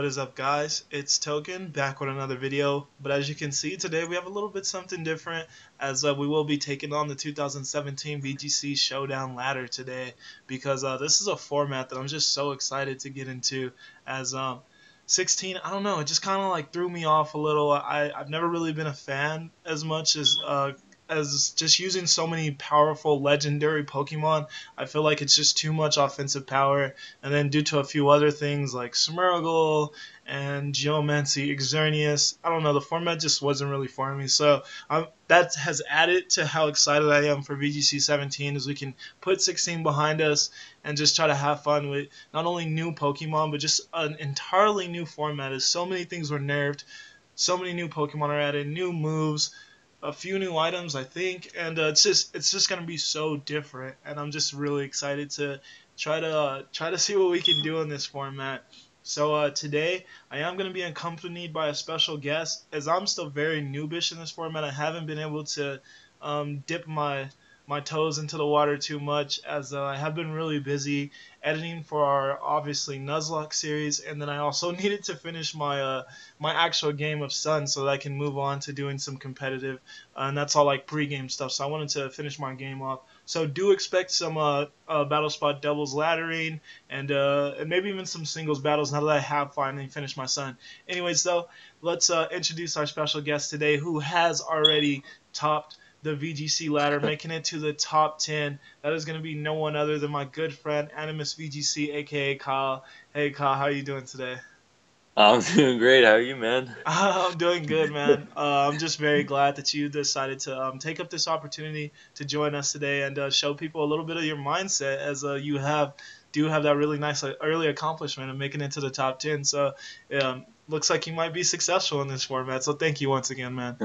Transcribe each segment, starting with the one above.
What is up, guys? It's Token back with another video. But as you can see today, we have a little bit something different, as we will be taking on the 2017 VGC Showdown ladder today, because this is a format that I'm just so excited to get into. As 16, I don't know, it just kind of like threw me off a little. I've never really been a fan as much as just using so many powerful legendary Pokemon. I feel like it's just too much offensive power, and then due to a few other things like Smeargle and Geomancy, Xerneas, I don't know, the format just wasn't really for me. So that has added to how excited I am for VGC 17, as we can put 16 behind us and just try to have fun with not only new Pokemon, but just an entirely new format, as so many things were nerfed, so many new Pokemon are added, new moves, a few new items, I think, and it's just gonna be so different, and I'm just really excited to try to see what we can do in this format. So today I am gonna be accompanied by a special guest, as I'm still very noobish in this format. I haven't been able to dip my toes into the water too much, as I have been really busy editing for our obviously Nuzlocke series, and then I also needed to finish my my actual game of Sun so that I can move on to doing some competitive, and that's all like pre-game stuff. So I wanted to finish my game off. So do expect some battle spot doubles laddering, and maybe even some singles battles now that I have finally finished my Sun. Anyways, though, let's introduce our special guest today, who has already topped the VGC ladder, making it to the top 10. That is going to be no one other than my good friend AnimusVGC, aka Kyle. Hey Kyle, how are you doing today? I'm doing great. How are you, man? I'm doing good, man. I'm just very glad that you decided to take up this opportunity to join us today and show people a little bit of your mindset, as you do have that really nice early accomplishment of making it to the top 10. So looks like you might be successful in this format. So thank you once again, man.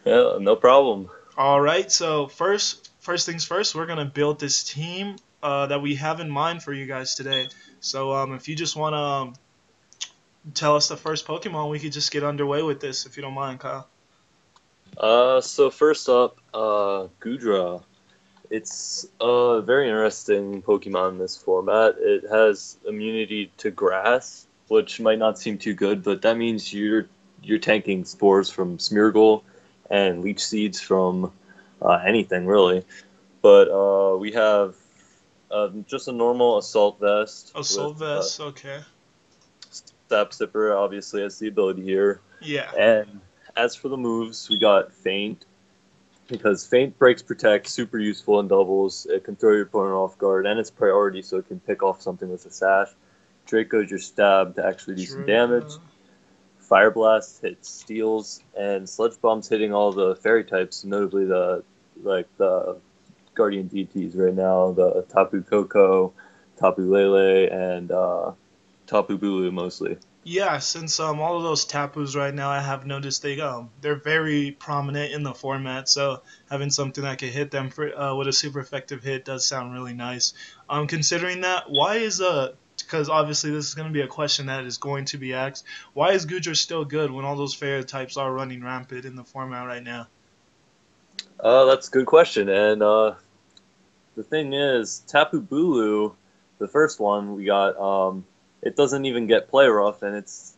Yeah, no problem. All right, so first things first, we're gonna build this team that we have in mind for you guys today. So if you just wanna tell us the first Pokemon, we could just get underway with this, if you don't mind, Kyle. So first up, Goodra. It's a very interesting Pokemon in this format. It has immunity to grass, which might not seem too good, but that means you're tanking spores from Smeargle and leech seeds from anything really. But we have just a normal assault vest Assault with Vest, okay. Sap Zipper. Obviously has the ability here. Yeah, And as for the moves, we got Feint, because Feint breaks protect, super useful in doubles. It can throw your opponent off guard, and it's priority, so it can pick off something with a sash. Draco's your stab to actually do some damage. Draco. Fire Blast hits steals, and Sludge Bomb's hitting all the fairy types, notably the Guardian deities right now, the Tapu Koko, Tapu Lele, and Tapu Bulu mostly. Yeah, since all of those Tapus right now, I have noticed they're very prominent in the format. So having something that could hit them for, with a super effective hit does sound really nice. Considering that, why is because obviously this is going to be a question that is going to be asked. Why is Goodra still good when all those fairy types are running rampant in the format right now? That's a good question, and the thing is, Tapu Bulu, the first one we got, it doesn't even get play rough, and it's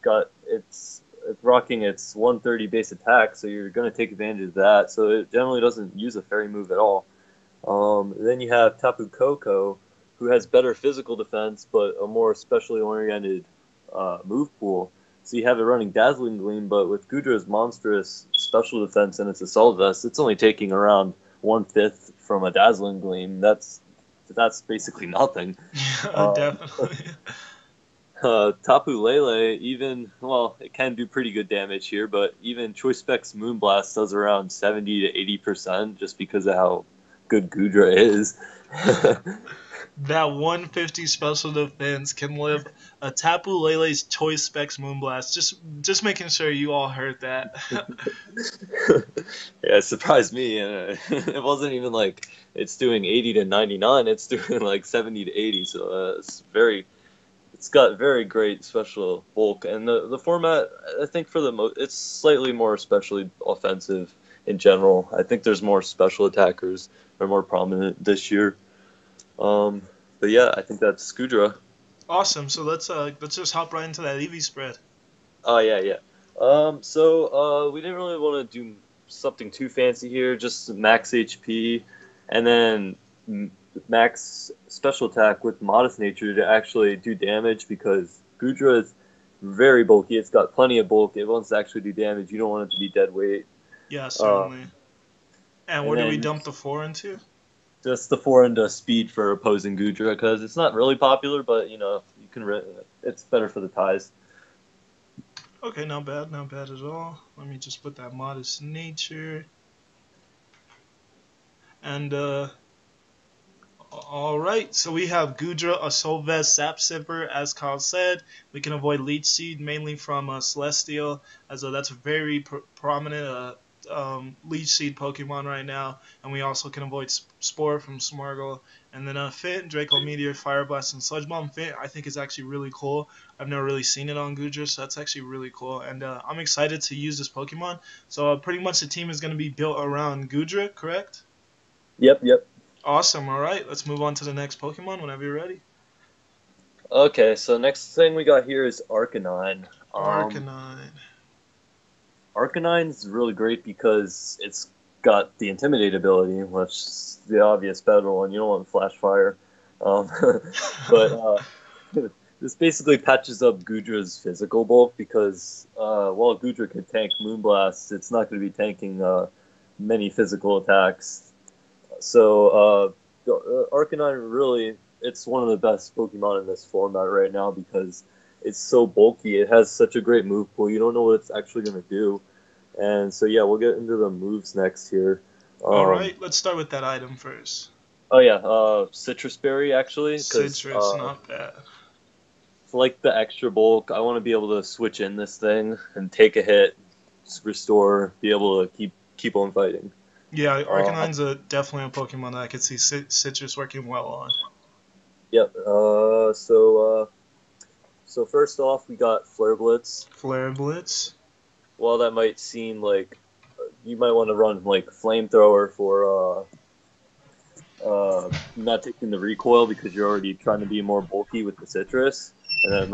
rocking its 130 base attack, so you're going to take advantage of that. So it generally doesn't use a fairy move at all. Then you have Tapu Koko, who has better physical defense, but a more specially oriented move pool. So you have it running Dazzling Gleam, but with Goodra's monstrous special defense and its Assault Vest, it's only taking around 1/5 from a Dazzling Gleam. That's basically nothing. Yeah, Um, definitely. Tapu Lele, even, well, it can do pretty good damage here, but even Choice Specs Moonblast does around 70 to 80% just because of how good Goodra is. That 150 special defense can live a Tapu Lele's Choice Specs Moonblast. Just making sure you all heard that. Yeah, it surprised me. It wasn't even like it's doing 80 to 99, it's doing like 70 to 80, so it's got very great special bulk, and the format, I think for it's slightly more especially offensive in general. I think there's more special attackers that are more prominent this year. But yeah, I think that's Goodra. Awesome. So let's just hop right into that EV spread. Oh yeah, yeah. We didn't really want to do something too fancy here. Just max HP, and then max special attack with modest nature to actually do damage because Goodra is very bulky. It's got plenty of bulk. It wants to actually do damage. You don't want it to be dead weight. Yeah, Uh, certainly. And and where do we then dump the 4 into? just the 4 into speed for opposing Goodra because it's not really popular, but you can. It's better for the ties. Okay, not bad at all. Let me just put that modest nature. And all right, so we have Goodra, a Soul Vest, Sap Sipper, as Kyle said. We can avoid Leech Seed mainly from Celesteela, as that's a very prominent Leech Seed Pokemon right now. And we also can avoid Spore from Smargle. And then Fit, Draco Meteor, Fire Blast, and Sludge Bomb. Fit, I think, is actually really cool. I've never really seen it on Goodra, so that's actually really cool. And I'm excited to use this Pokemon. So pretty much the team is going to be built around Goodra, correct? Yep, yep. Awesome. All right, let's move on to the next Pokemon whenever you're ready. Okay, so next thing we got here is Arcanine. Arcanine. Arcanine's really great because it's got the Intimidate ability, which is the obvious better one. You don't want Flash Fire. Um, but this basically patches up Goodra's physical bulk because while Goodra can tank Moonblast, it's not going to be tanking many physical attacks. So Arcanine really, it's one of the best Pokemon in this format right now because it's so bulky. It has such a great move pool. You don't know what it's actually going to do. And so, yeah, we'll get into the moves next here. All right, let's start with that item first. Oh, yeah, Citrus Berry, actually. Citrus, not bad. Like the extra bulk, I want to be able to switch in this thing and take a hit, restore, be able to keep on fighting. Yeah, Arcanine's definitely a Pokemon that I could see Citrus working well on. Yep. So first off, we got Flare Blitz. Flare Blitz. Well, that might seem like you might want to run like Flamethrower for not taking the recoil because you're already trying to be more bulky with the Citrus, and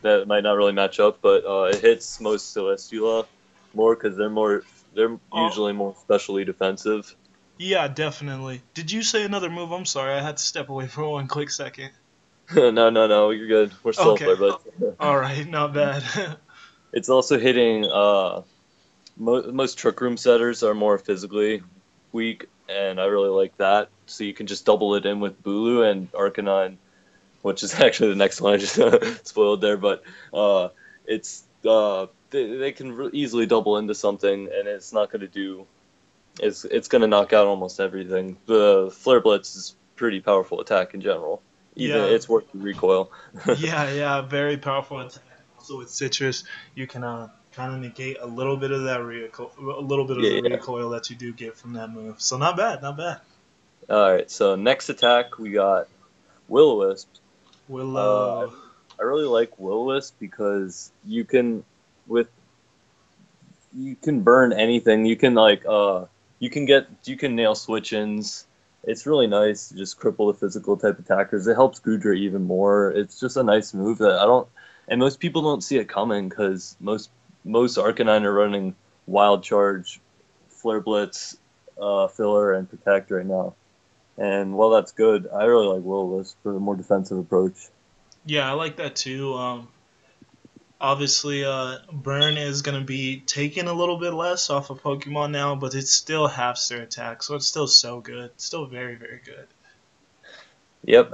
that might not really match up. But it hits most Celesteela more because they're usually more specially defensive. Yeah, definitely. Did you say another move? I'm sorry, I had to step away for 1 quick second. No, you're good. We're still Okay. Flare Blitz. All right, not bad. It's also hitting. Most Trick Room setters are more physically weak, and I really like that. So you can just double it in with Bulu and Arcanine, which is actually the next one I just spoiled there. But they can easily double into something, and it's not going to do. It's going to knock out almost everything. The Flare Blitz is pretty powerful attack in general. Even it's worth the recoil. yeah, very powerful attack. Also with Citrus, you can kind of negate a little bit of that recoil, recoil that you do get from that move. So not bad, not bad. All right, so next attack we got Will-O-Wisp. Willow. I really like Will-O-Wisp because you can burn anything. You can nail switch-ins. It's really nice to just cripple the physical type attackers. It helps Goodra even more. It's just a nice move that and most people don't see it coming because most Arcanine are running Wild Charge, Flare Blitz, Filler, and Protect right now. And while that's good, I really like Will-O-Wisp for a more defensive approach. Yeah, I like that too. Obviously, Burn is going to be taking a little bit less off of Pokemon now, but it's still half their attack, so it's still so good. It's still very, very good. Yep.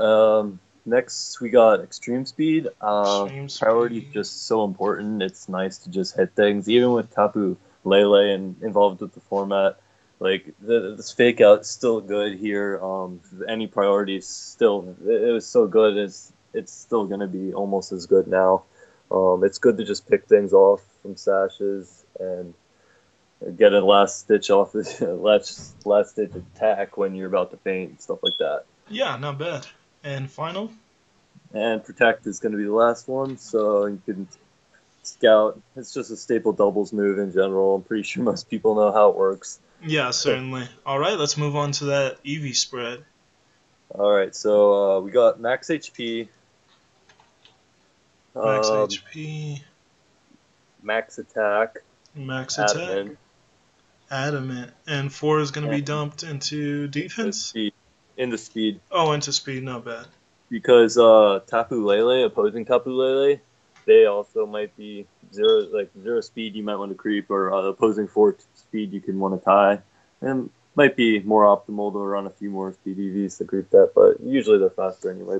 Next, we got Extreme Speed. Priority is just so important. It's nice to just hit things, even with Tapu Lele and involved with the format. Like this fake out is still good here. Any priority still it was so good. It's still gonna be almost as good now. It's good to just pick things off from sashes and get a last ditch attack when you're about to faint and stuff like that. Yeah, not bad. And final? And Protect is going to be the last one, so you can Scout. It's just a staple doubles move in general. I'm pretty sure most people know how it works. Yeah, certainly. All right, let's move on to that EV spread. All right, so we got max HP, Max Um, HP, max attack, max attack, adamant, adamant, and 4 is going to be and dumped into the defense. speed. In the speed. Oh, into speed, not bad. Because Tapu Lele, opposing Tapu Lele, they also might be zero speed you might want to creep, or opposing 4 speed you can want to tie. And might be more optimal to run a few more speed EVs to creep that, but usually they're faster anyway.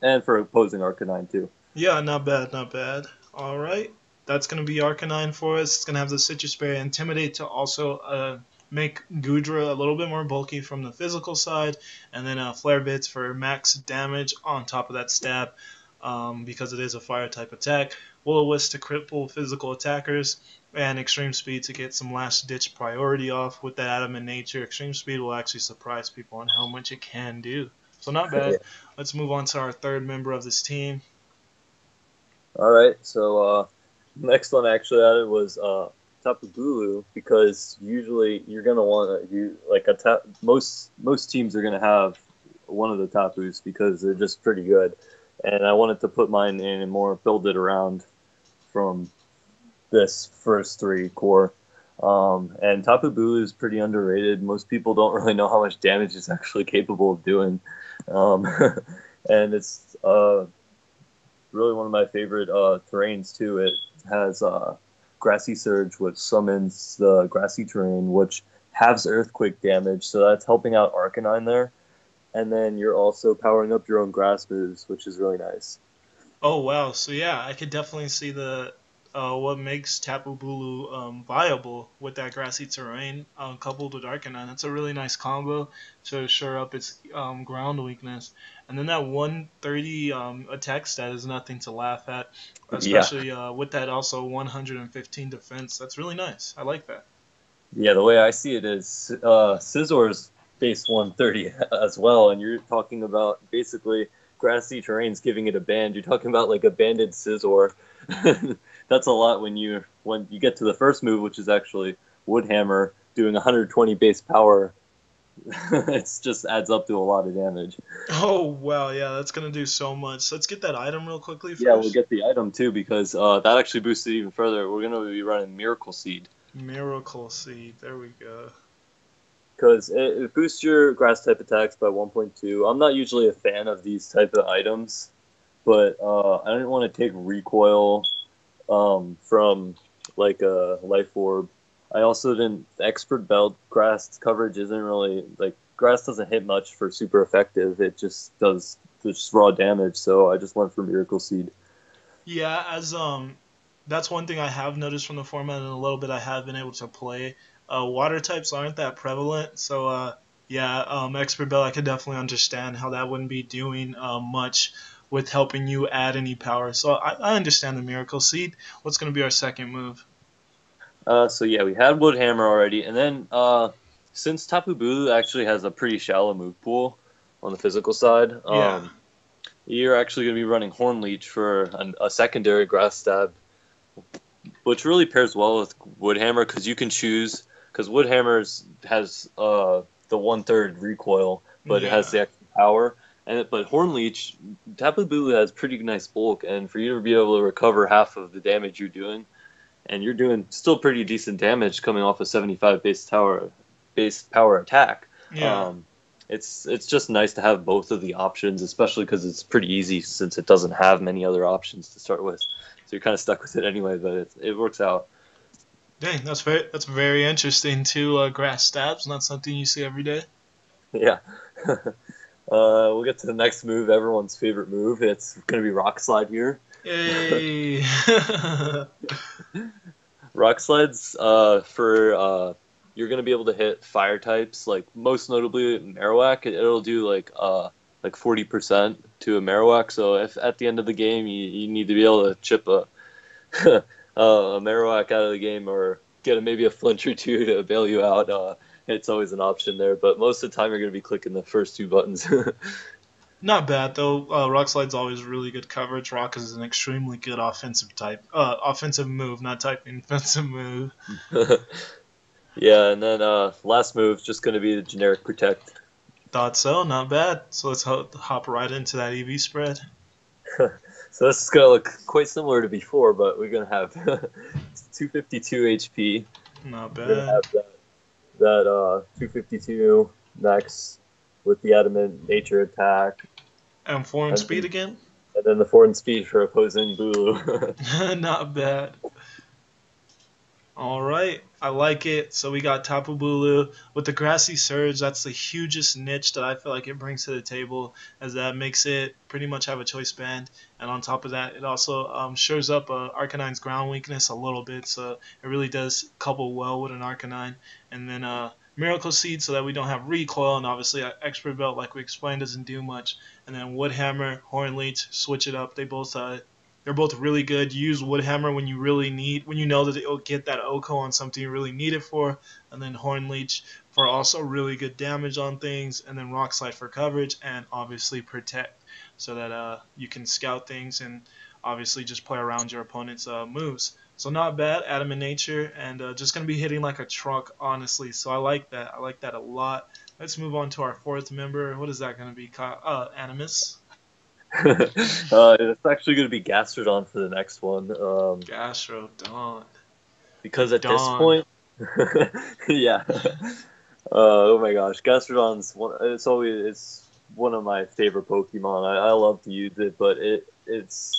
And for opposing Arcanine too. Yeah, not bad, not bad. All right. That's going to be Arcanine for us. It's going to have the Citrus Berry Intimidate to also make Goodra a little bit more bulky from the physical side. And then Flare Bits for max damage on top of that stab because it is a fire type attack. Will-O-Wisp to cripple physical attackers. And Extreme Speed to get some last ditch priority off with that adamant nature. Extreme Speed will actually surprise people on how much it can do. So not bad. Yeah. Let's move on to our third member of this team. All right, so next one I actually added was Tapu Bulu, because usually you're gonna want to most teams are gonna have one of the Tapus because they're just pretty good, and I wanted to put mine in and more build it around from this first 3 core. And Tapu Bulu is pretty underrated. Most people don't really know how much damage it's actually capable of doing, and it's really one of my favorite terrains too. It has Grassy Surge, which summons the grassy terrain, which halves earthquake damage, so that's helping out Arcanine there. And then you're also powering up your own grass moves, which is really nice. Oh wow! So yeah, I could definitely see the what makes Tapu Bulu viable with that grassy terrain coupled with Arcanine. That's a really nice combo to shore up its ground weakness. And then that 130 attack stat is nothing to laugh at, Yeah, especially with that also 115 defense. That's really nice. I like that. yeah. The way I see it is, Scizzor's base 130 as well, and you're talking about basically grassy terrains giving it a band. You're talking about like a banded Scizzor. That's a lot when you get to the first move, which is actually Wood Hammer doing 120 base power. It just adds up to a lot of damage. Oh wow! Yeah, that's gonna do so much. Let's get that item real quickly Yeah, we'll first. get the item too, because that actually boosts it even further. We're going to be running Miracle Seed, Miracle Seed. There we go. because it boosts your grass type attacks by 1.2. I'm not usually a fan of these type of items, but I didn't want to take recoil from like a life orb. I also didn't. Expert belt grass coverage isn't really like, grass doesn't hit much for super effective. It just does just raw damage. So I just went for Miracle Seed. Yeah, as that's one thing I have noticed from the format, and a little bit I have been able to play. Water types aren't that prevalent, so yeah, Expert Bell, I could definitely understand how that wouldn't be doing much with helping you add any power. So I understand the Miracle Seed. What's going to be our second move? So yeah, we had Wood Hammer already, and then since Tapu Bulu actually has a pretty shallow move pool on the physical side, Yeah, you're actually going to be running Horn Leech for a secondary grass stab, which really pairs well with Wood Hammer, because you can choose, because Wood Hammer has the 1/3 recoil, but it has yeah. the extra power. But Horn Leech, Tapu Bulu has pretty nice bulk, and for you to be able to recover half of the damage you're doing, and you're doing still pretty decent damage coming off a 75 base power attack. Yeah. It's just nice to have both of the options, especially because it's pretty easy since it doesn't have many other options to start with. So you're kind of stuck with it anyway, but it works out. Dang, that's very interesting too. Grass stabs, not something you see every day. Yeah. We'll get to the next move, everyone's favorite move. It's going to be Rock Slide here. Yay! Rock Slides for you're going to be able to hit fire types, like most notably Marowak. It'll do like 40% to a Marowak. So if at the end of the game you need to be able to chip a a Marowak out of the game, or get maybe a flinch or two to bail you out, it's always an option there. But most of the time you're going to be clicking the first 2 buttons. Not bad though. Rock Slide's always really good coverage. Rock is an extremely good offensive type. Offensive move, not typing. Offensive move. Yeah, and then last move just going to be the generic Protect. Thought so. Not bad. So let's hop right into that EV spread. So this is gonna look quite similar to before, but we're gonna have 252 HP. Not We're gonna bad. have that 252 next with the adamant nature attack, And foreign and speed again? then the foreign speed for opposing Bulu. Not bad. All right, I like it. So we got Tapu Bulu with the Grassy Surge. That's the hugest niche that I feel like it brings to the table, as that makes it pretty much have a choice band. And on top of that, it also shores up Arcanine's ground weakness a little bit, so it really does couple well with an Arcanine. And then Miracle Seed, so that we don't have recoil, and obviously Expert Belt, like we explained, doesn't do much. And then Wood Hammer, Horn Leech, switch it up. They're both really good. You use Woodhammer when you really need, when you know that it'll get that OHKO on something you really need it for, and then Horn Leech for also really good damage on things, and then Rock Slide for coverage, and obviously Protect, so that you can scout things and obviously just play around your opponent's moves. So not bad, Adamant Nature, and just going to be hitting like a truck, honestly. So I like that. I like that a lot. Let's move on to our fourth member. What is that going to be? Animus. It's actually going to be Gastrodon for the next one. Gastrodon. Because at this Dawn. point, yeah. Oh my gosh, Gastrodon's one. It's one of my favorite Pokemon. I love to use it, but it's.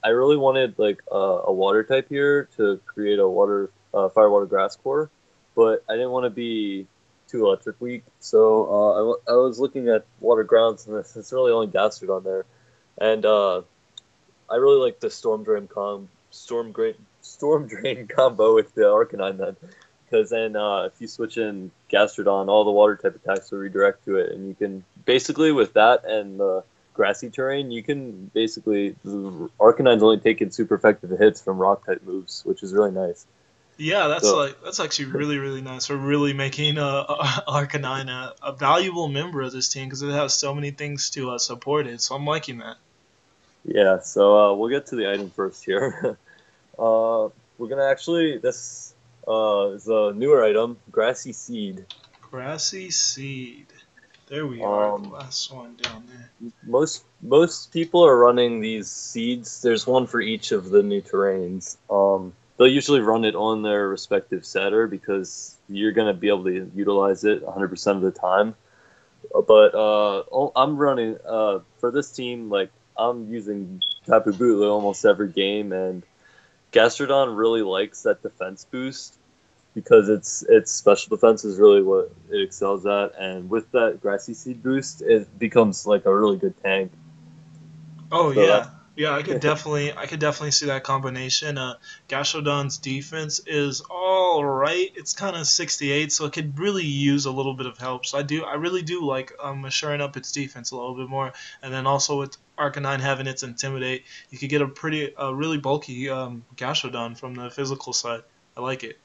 I really wanted like a water type here to create a fire water grass core, but I didn't want to be too electric weak. So I was looking at water grounds, and it's really only Gastrodon there. And I really like the Storm Drain combo with the Arcanine then, because then if you switch in Gastrodon, all the water type attacks will redirect to it, and you can basically with that and the grassy terrain, you can basically Arcanine's only taking super effective hits from rock type moves, which is really nice. Yeah, So that's actually really really nice. We're really making Arcanine a valuable member of this team because it has so many things to support it. So I'm liking that. yeah, so we'll get to the item first here. We're gonna actually this is a newer item, Grassy Seed. Grassy Seed. There we are, the last one down there. Most people are running these seeds. There's one for each of the new terrains. They'll usually run it on their respective setter because you're gonna be able to utilize it 100% of the time. But I'm running for this team. Like I'm using Tapu Bulu almost every game, and Gastrodon really likes that defense boost because its special defense is really what it excels at, and with that Grassy Seed boost, it becomes like a really good tank. Oh So yeah, yeah. I could definitely see that combination. Gastrodon's defense is all right. It's kind of 68, so it could really use a little bit of help. So I really do like shoring up its defense a little bit more, and then also with Arcanine having its Intimidate, you could get a really bulky Gastrodon from the physical side. I like it.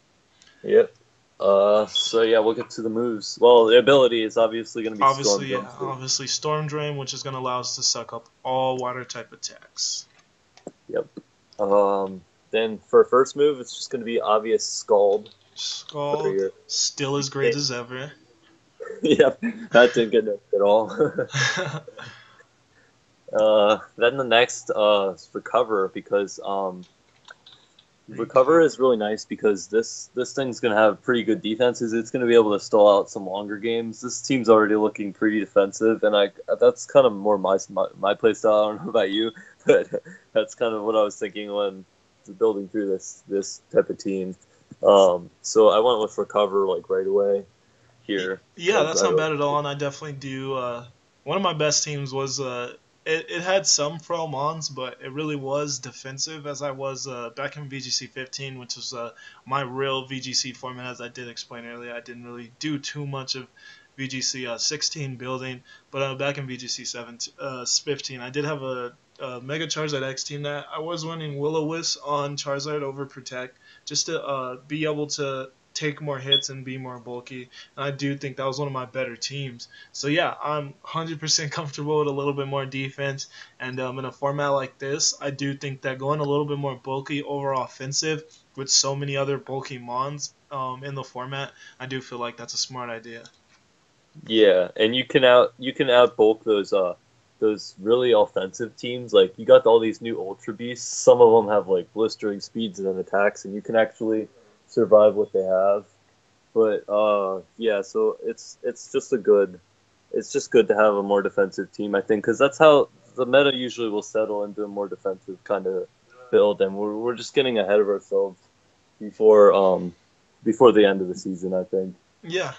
yep. So yeah, we'll get to the moves. Well, the ability is obviously going to be Storm Obviously, Drain. yeah, obviously Storm Drain, which is going to allow us to suck up all water type attacks. Yep. Then for first move, it's just going to be obvious Scald. Scald, still as great as ever. Yep, that didn't get nerfed at all. Then the next is Recover, because Recover is really nice because this thing's going to have pretty good defenses. It's going to be able to stall out some longer games. This team's already looking pretty defensive, and that's kind of more my play style. I don't know about you, but that's kind of what I was thinking when building through this type of team. So I went with Recover like right away here. Yeah, that's not bad at all, and I definitely do. One of my best teams was it had some Fromons, but it really was defensive as I was back in VGC15, which was my real VGC format, as I did explain earlier. I didn't really do too much of VGC 16 building, but back in VGC 15, I did have a Mega Charizard X team that I was running Will-O-Wisp on Charizard over Protect, just to be able to take more hits and be more bulky. And I do think that was one of my better teams. So yeah, I'm 100% comfortable with a little bit more defense. And in a format like this, I do think that going a little bit more bulky over offensive with so many other bulky mons in the format, I do feel like that's a smart idea. Yeah, and you can out bulk those those really offensive teams. Like, you got all these new Ultra Beasts. Some of them have, like, blistering speeds and attacks, and you can actually survive what they have. But, yeah, so it's just good to have a more defensive team, I think, because that's how the meta usually will settle into a more defensive kind of build, and we're just getting ahead of ourselves before the end of the season, I think. Yeah,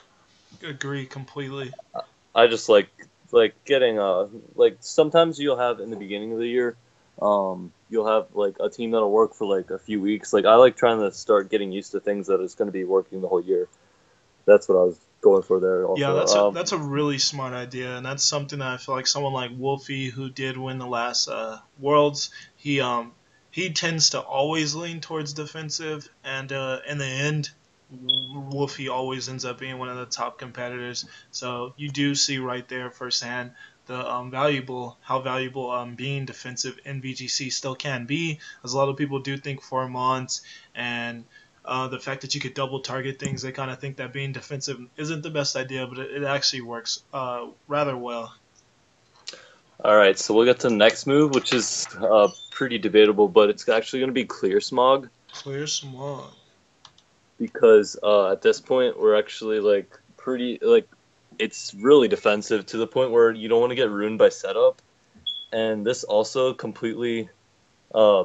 agree completely. I just like getting like sometimes you'll have in the beginning of the year, you'll have like a team that'll work for like a few weeks. Like I like trying to start getting used to things that is going to be working the whole year. That's what I was going for there. Yeah, Also, that's a really smart idea, and that's something that I feel like someone like Wolfie, who did win the last Worlds, he tends to always lean towards defensive, and in the end, Wolfie always ends up being one of the top competitors. So you do see right there firsthand the how valuable being defensive in VGC still can be, as a lot of people do think Formons and the fact that you could double target things, they kind of think that being defensive isn't the best idea, but it actually works rather well. all right, so we'll get to the next move, which is pretty debatable, but it's actually going to be Clear Smog Clear Smog. because at this point we're actually like pretty like it's really defensive to the point where you don't want to get ruined by setup, and this also completely uh,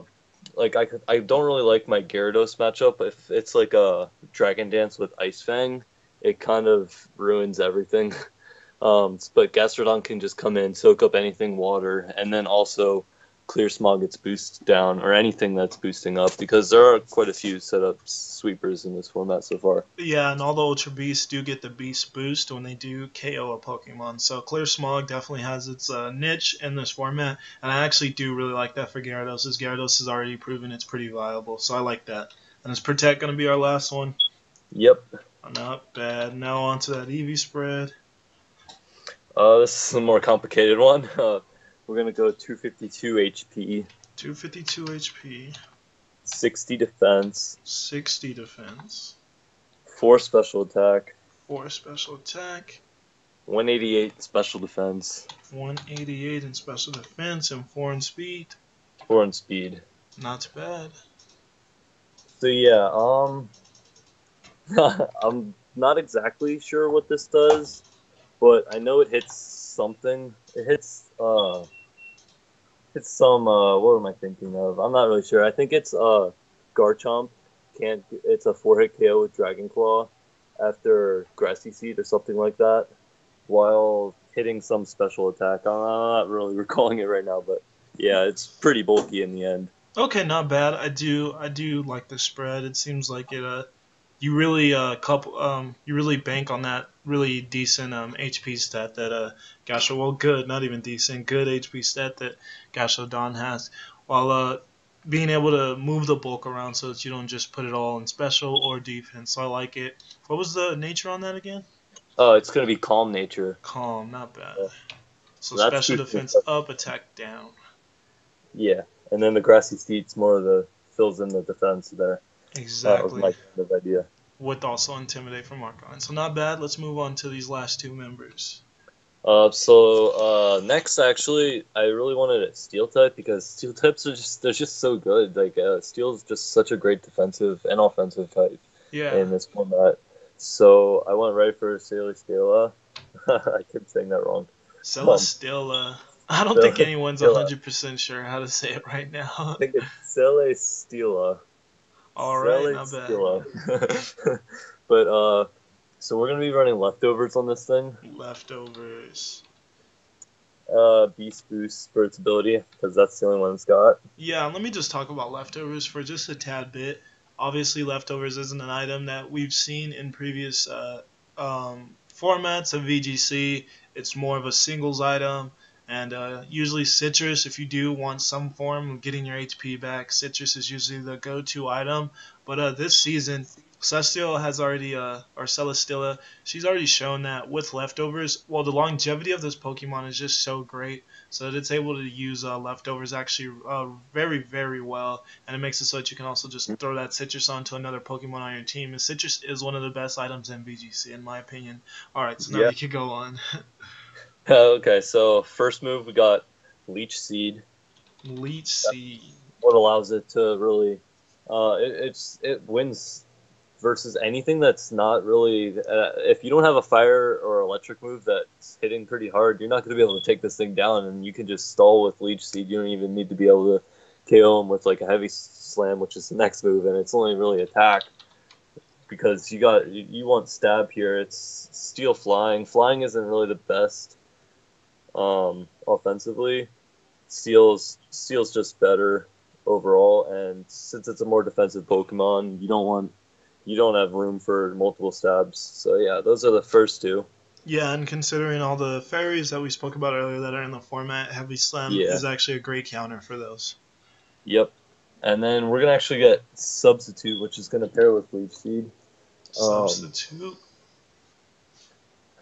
like I don't really like my Gyarados matchup. If it's like a Dragon Dance with Ice Fang, it kind of ruins everything. But Gastrodon can just come in, soak up anything water, and then also Clear Smog gets boosted down, or anything that's boosting up, because there are quite a few setup sweepers in this format so far. Yeah, and all the Ultra Beasts do get the Beast boost when they do KO a Pokemon. So Clear Smog definitely has its niche in this format, and I actually do really like that for Gyarados, as Gyarados has already proven it's pretty viable. So I like that. And is Protect going to be our last one? Yep. Not bad. Now on to that Eevee spread. This is a more complicated one. We're gonna go 252 HP, 252 HP, 60 defense, 60 defense, 4 special attack, 4 special attack, 188 special defense, 188 in special defense, and 4 in speed. 4 in speed. Not bad. So yeah, I'm not exactly sure what this does, but I know it hits something. It hits some what am I thinking of? I'm not really sure. I think it's Garchomp it's a 4-hit KO with Dragon Claw after Grassy Seed or something like that, while hitting some special attack. I'm not really recalling it right now, but yeah, it's pretty bulky in the end. Okay, not bad. I do like the spread. It seems like it you really you really bank on that really decent HP stat that good, not even decent, good HP stat that Gastrodon has, while being able to move the bulk around so that you don't just put it all in special or defense. So I like it. What was the nature on that again? It's gonna be Calm Nature. Calm, not bad. Yeah. So That's special good. defense up, attack down. Yeah, and then the Grassy Seed's more of the fills in the defense there. That was Exactly. my kind of idea. With also Intimidate from Arcanine. So not bad. Let's move on to these last two members. Next, actually, I really wanted a Steel type because Steel types are just so good. Like Steel is just such a great defensive and offensive type Yeah. in this format. So I went right for Celesteela. I kept saying that wrong. Celesteela. I don't think anyone's 100% sure how to say it right now. I think it's Celesteela. All right, not bad. But so we're gonna be running leftovers on this thing. Leftovers. Beast boost for its ability because that's the only one it's got. Yeah, let me just talk about leftovers for just a tad bit. Obviously, leftovers isn't an item that we've seen in previous formats of VGC. It's more of a singles item. And usually Citrus, if you do want some form of getting your HP back, Citrus is usually the go-to item. But this season, Celesteela has already, or Celesteela, she's already shown that with leftovers, well, the longevity of this Pokemon is just so great, so that it's able to use leftovers actually very, very well, and it makes it so that you can also just throw that Citrus onto another Pokemon on your team. And Citrus is one of the best items in VGC, in my opinion. All right, so now you can go on. Okay, so first move we got Leech Seed. Leech That's Seed. what allows it to really, it wins versus anything that's not really. If you don't have a fire or electric move that's hitting pretty hard, you're not going to be able to take this thing down, and you can just stall with Leech Seed. You don't even need to be able to KO him with like a heavy slam, which is the next move, and it's only really attack because you want stab here. It's steel flying. Flying isn't really the best offensively. Steel's just better overall, and since it's a more defensive Pokemon, you don't have room for multiple stabs. So yeah, those are the first two. Yeah, and considering all the fairies that we spoke about earlier that are in the format, Heavy Slam Yeah. is actually a great counter for those. Yep. And then we're gonna actually get Substitute, which is gonna pair with Leech Seed. Substitute.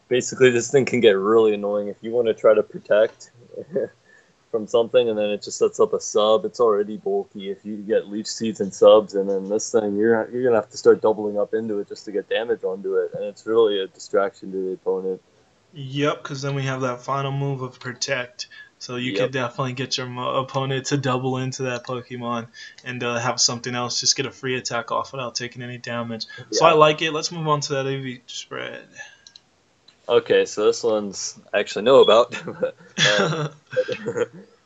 Basically, this thing can get really annoying if you want to try to protect from something, and then it just sets up a sub. It's already bulky. If you get Leech Seeds and subs, and then this thing, you're gonna have to start doubling up into it just to get damage onto it, and it's really a distraction to the opponent. Yep, because then we have that final move of Protect. So you could Yep. definitely get your opponent to double into that Pokemon and have something else. Just get a free attack off without taking any damage. So I Yeah. like it. Let's move on to that AV spread. Okay, so this one's I actually know about.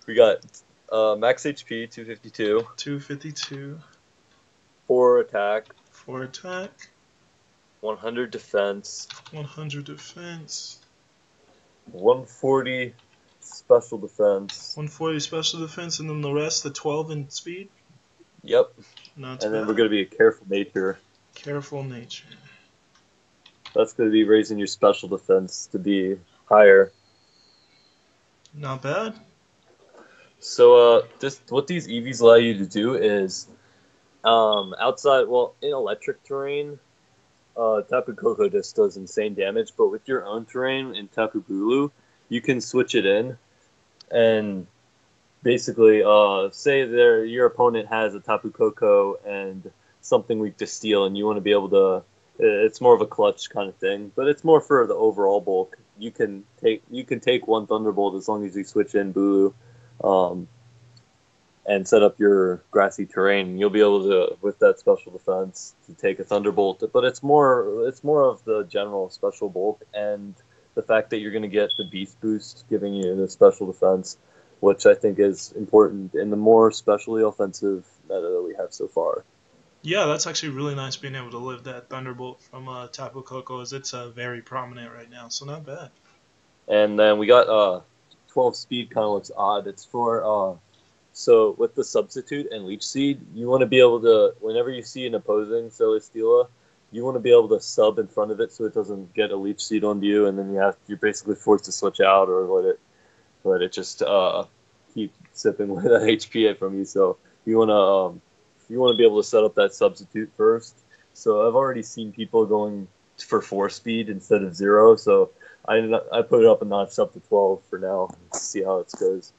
We got max HP 252, 252 4 attack, for attack, 100 defense, 100 defense, 140 special defense. 140 special defense, and then the rest, the 12 in speed. Yep. Not And bad. then we're going to be a careful nature. Careful nature. That's going to be raising your special defense to be higher. Not bad. So what these EVs allow you to do is outside, well, in electric terrain, Tapu Koko just does insane damage, but with your own terrain in Tapu Bulu, you can switch it in and basically say your opponent has a Tapu Koko and something weak to steel, and you want to be able to. It's more of a clutch kind of thing, but it's more for the overall bulk. You can take one Thunderbolt as long as you switch in Bulu, and set up your grassy terrain. You'll be able to, with that special defense, to take a Thunderbolt. But it's more of the general special bulk and the fact that you're going to get the Beast Boost, giving you the special defense, which I think is important in the more specially offensive meta that we have so far. Yeah, that's actually really nice being able to live that Thunderbolt from Tapu Koko, as it's very prominent right now, so not bad. And then we got 12 speed, kind of looks odd. It's for so with the Substitute and Leech Seed, you want to be able to, whenever you see an opposing Celesteela, you want to be able to sub in front of it so it doesn't get a Leech Seed onto you, and then you're basically forced to switch out or let it just keep sipping with that HP from you. So you want to be able to set up that Substitute first. So I've already seen people going for 4 speed instead of 0. So I put it up a notch up to 12 for now. See how it goes.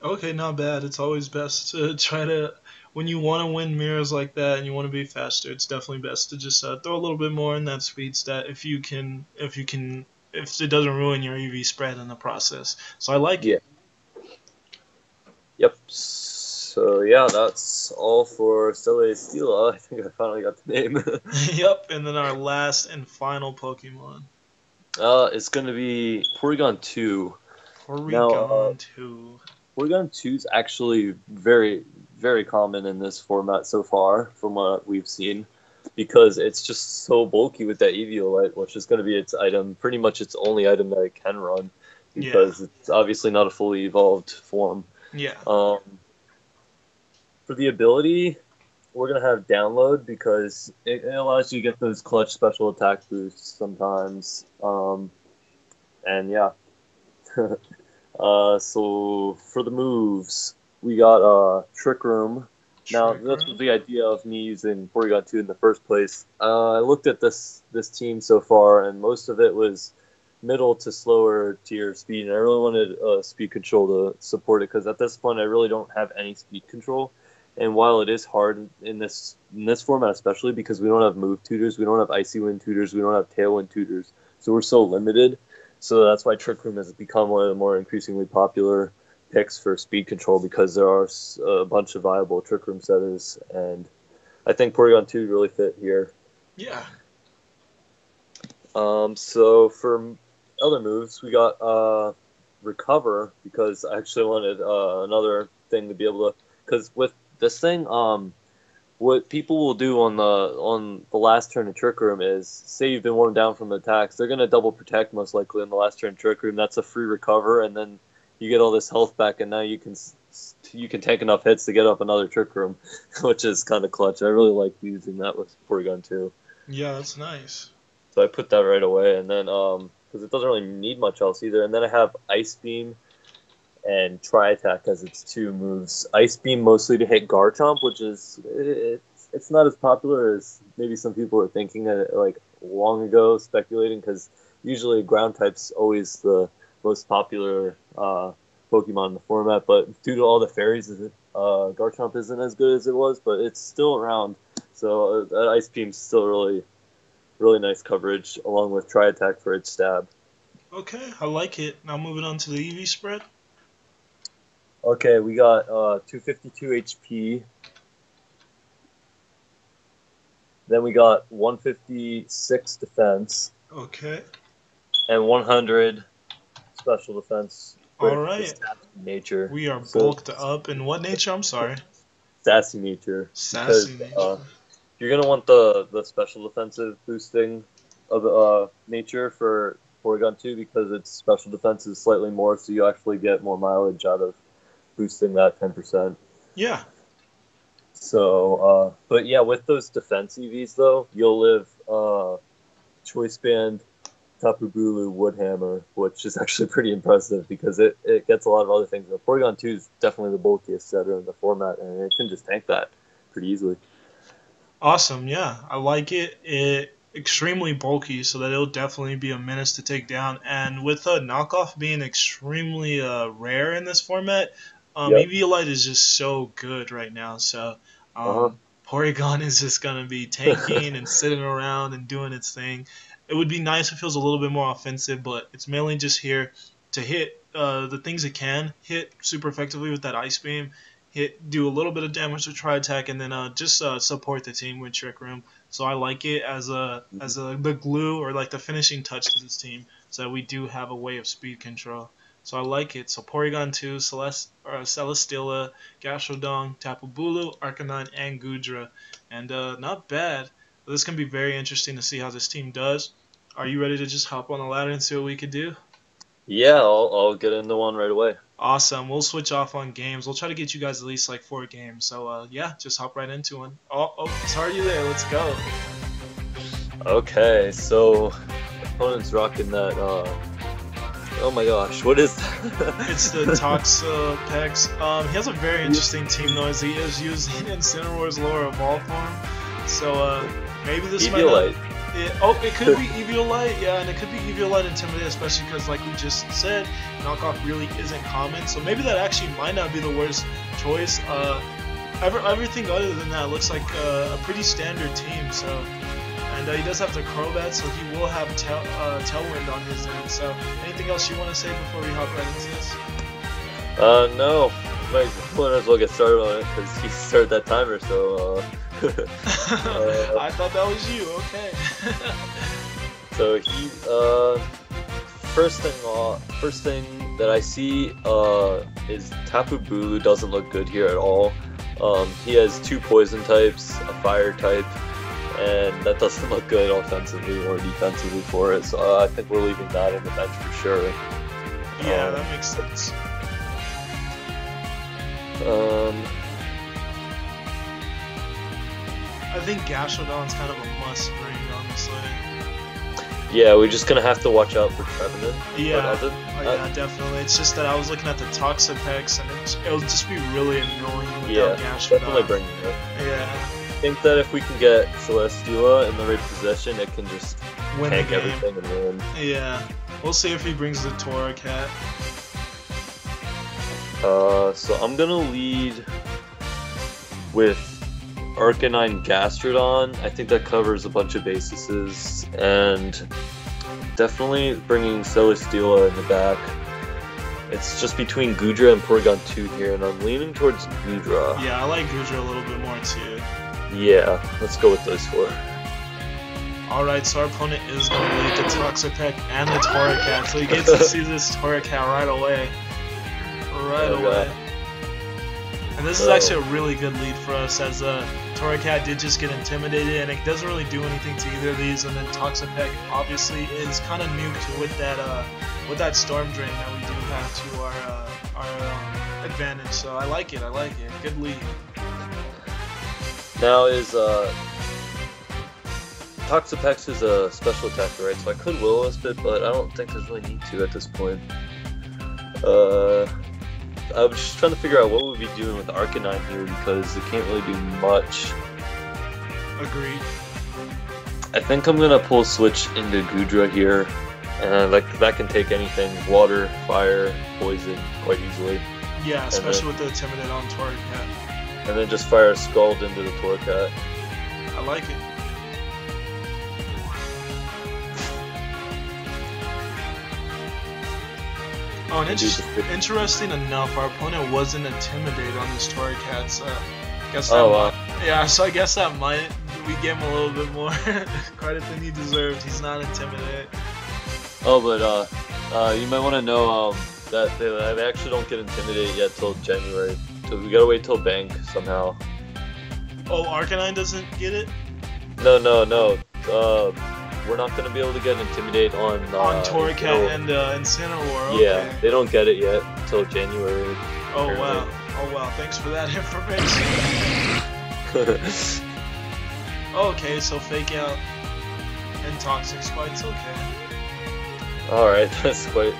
Okay, not bad. It's always best to try to, when you want to win mirrors like that and you want to be faster, it's definitely best to just throw a little bit more in that speed stat if it doesn't ruin your EV spread in the process. So I like it. Yep. So yeah, that's all for Celesteela. I think I finally got the name. Yep, and then our last and final Pokemon. It's gonna be Porygon 2. Porygon 2. Porygon 2 is actually very, very common in this format so far, from what we've seen, because it's just so bulky with that Eviolite, which is going to be its item, pretty much its only item that it can run, because it's obviously not a fully evolved form. Yeah. For the ability, we're going to have Download, because it allows you to get those clutch special attack boosts sometimes. And yeah. So for the moves, we got Trick Room. Now, this was the idea of me using Porygon 2 in the first place. I looked at this team so far, and most of it was middle to slower tier speed, and I really wanted speed control to support it, because at this point I really don't have any speed control. And while it is hard in this format, especially because we don't have move tutors, we don't have Icy Wind tutors, we don't have Tailwind tutors, so we're so limited. So that's why Trick Room has become one of the more increasingly popular picks for speed control, because there are a bunch of viable Trick Room setters, and I think Porygon 2 really fit here. Yeah. So for other moves, we got Recover, because I actually wanted another thing to be able to, because with this thing, what people will do on the last turn of Trick Room is, say you've been worn down from the attacks, they're gonna double protect most likely in the last turn of Trick Room. That's a free recover, and then you get all this health back, and now you can take enough hits to get up another Trick Room, which is kind of clutch. I really like using that with Porygon 2. Yeah, that's nice. So I put that right away, and then because it doesn't really need much else either. And then I have Ice Beam and Tri-Attack as its two moves. Ice Beam mostly to hit Garchomp, which is it's not as popular as maybe some people were thinking like long ago, speculating, because usually ground type's always the most popular Pokemon in the format. But due to all the fairies, Garchomp isn't as good as it was, but it's still around. So that Ice Beam's still really nice coverage, along with Tri-Attack for its stab. Okay, I like it. Now moving on to the EV spread. Okay, we got 252 HP. Then we got 156 defense. Okay. And 100 special defense. All right. Nature. We are bulked up in what nature? I'm sorry. Sassy nature. Sassy nature. You're gonna want the special defensive boosting of nature for Porygon 2, because its special defense is slightly more, so you actually get more mileage out of boosting that 10%. Yeah. So, but yeah, with those defense EVs though, you'll live Choice Band, Tapu Bulu, Woodhammer, which is actually pretty impressive because it gets a lot of other things. But Porygon 2 is definitely the bulkiest setter in the format, and it can just tank that pretty easily. Awesome, yeah. I like it. It's extremely bulky, so that it'll definitely be a menace to take down. And with a knockoff being extremely rare in this format, Eviolite is just so good right now. So Porygon is just going to be tanking and sitting around and doing its thing. It would be nice if it was a little bit more offensive, but it's mainly just here to hit the things it can hit super effectively with that Ice Beam, do a little bit of damage with Tri-Attack, and then just support the team with Trick Room. So I like it as the glue, or like the finishing touch to this team, so that we do have a way of speed control. So I like it. So Porygon 2, Celesteela, Gastrodon, Tapu Bulu, Arcanine, and Goodra. And not bad. This can be very interesting to see how this team does. Are you ready to just hop on the ladder and see what we could do? Yeah, I'll get into one right away. Awesome. We'll switch off on games. We'll try to get you guys at least like 4 games. So yeah, just hop right into one. Oh, it's already there. Let's go. Okay, so opponent's rocking that. Oh my gosh, what is that? It's the Toxapex. He has a very interesting team though, as he is using Incineroar's lower evolve form. So maybe this Eviolite. It could be Eviolite, yeah, and it could be Eviolite Intimidate, especially because, like we just said, knockoff really isn't common. So maybe that actually might not be the worst choice. Everything other than that looks like a pretty standard team. So, and he does have the Crobat, so he will have Tailwind on his end. So, anything else you want to say before we hop right into this? No. Might as well get started on it because he started that timer. So. I thought that was you. Okay. So he first thing that I see is Tapu Bulu doesn't look good here at all. He has 2 poison types, a fire type, and that doesn't look good offensively or defensively for it. So I think we're leaving that on the bench for sure. Yeah, that makes sense. I think Gastrodon's kind of a must bring, honestly. Yeah, we're just gonna have to watch out for Trevenant. Yeah, yeah, definitely. It's just that I was looking at the Toxapex, and it'll just be really annoying without Gastrodon. Definitely bring it. Yeah. I think that if we can get Celesteela in the right position, it can just tank everything and win. Yeah. We'll see if he brings the Torracat. So I'm gonna lead with Arcanine Gastrodon. I think that covers a bunch of bases, and definitely bringing Celesteela in the back. It's just between Goodra and Porygon 2 here, and I'm leaning towards Goodra. Yeah, I like Goodra a little bit more too. Yeah, let's go with those four. Alright, so our opponent is going to lead the Toxapex and the Torracat, so he gets to see this Torracat right away. Right away. And this is actually a really good lead for us, as Torracat did just get intimidated, and it doesn't really do anything to either of these. And then Toxapex obviously is kind of nuked with that Storm Drain that we do have to our advantage. So I like it. Good lead. Now is Toxapex is a special attacker, right? So I could Will-O-Wisp it, but I don't think there's really need to at this point. I was just trying to figure out what we'd be doing with Arcanine here, because it can't really do much. Agreed. I think I'm gonna pull switch into Goodra here, and that can take anything: water, fire, poison, quite easily. Yeah, especially with the Intimidate on Torracat. And then just fire a Scald into the Torracat. I like it. Oh, and interesting enough, our opponent wasn't intimidated on this Torracat, so I guess that yeah, so I guess that we gave him a little bit more credit than he deserved. He's not intimidated. Oh, but you might want to know that they actually don't get intimidated yet till January. So we gotta wait till Bank somehow. Oh, Arcanine doesn't get it? No. We're not gonna be able to get Intimidate on Torracat and Incineroar. Okay. Yeah, they don't get it yet until January. Oh wow! Oh wow! Thanks for that information. Okay, so Fake Out and Toxic Spike's okay. All right, that's quite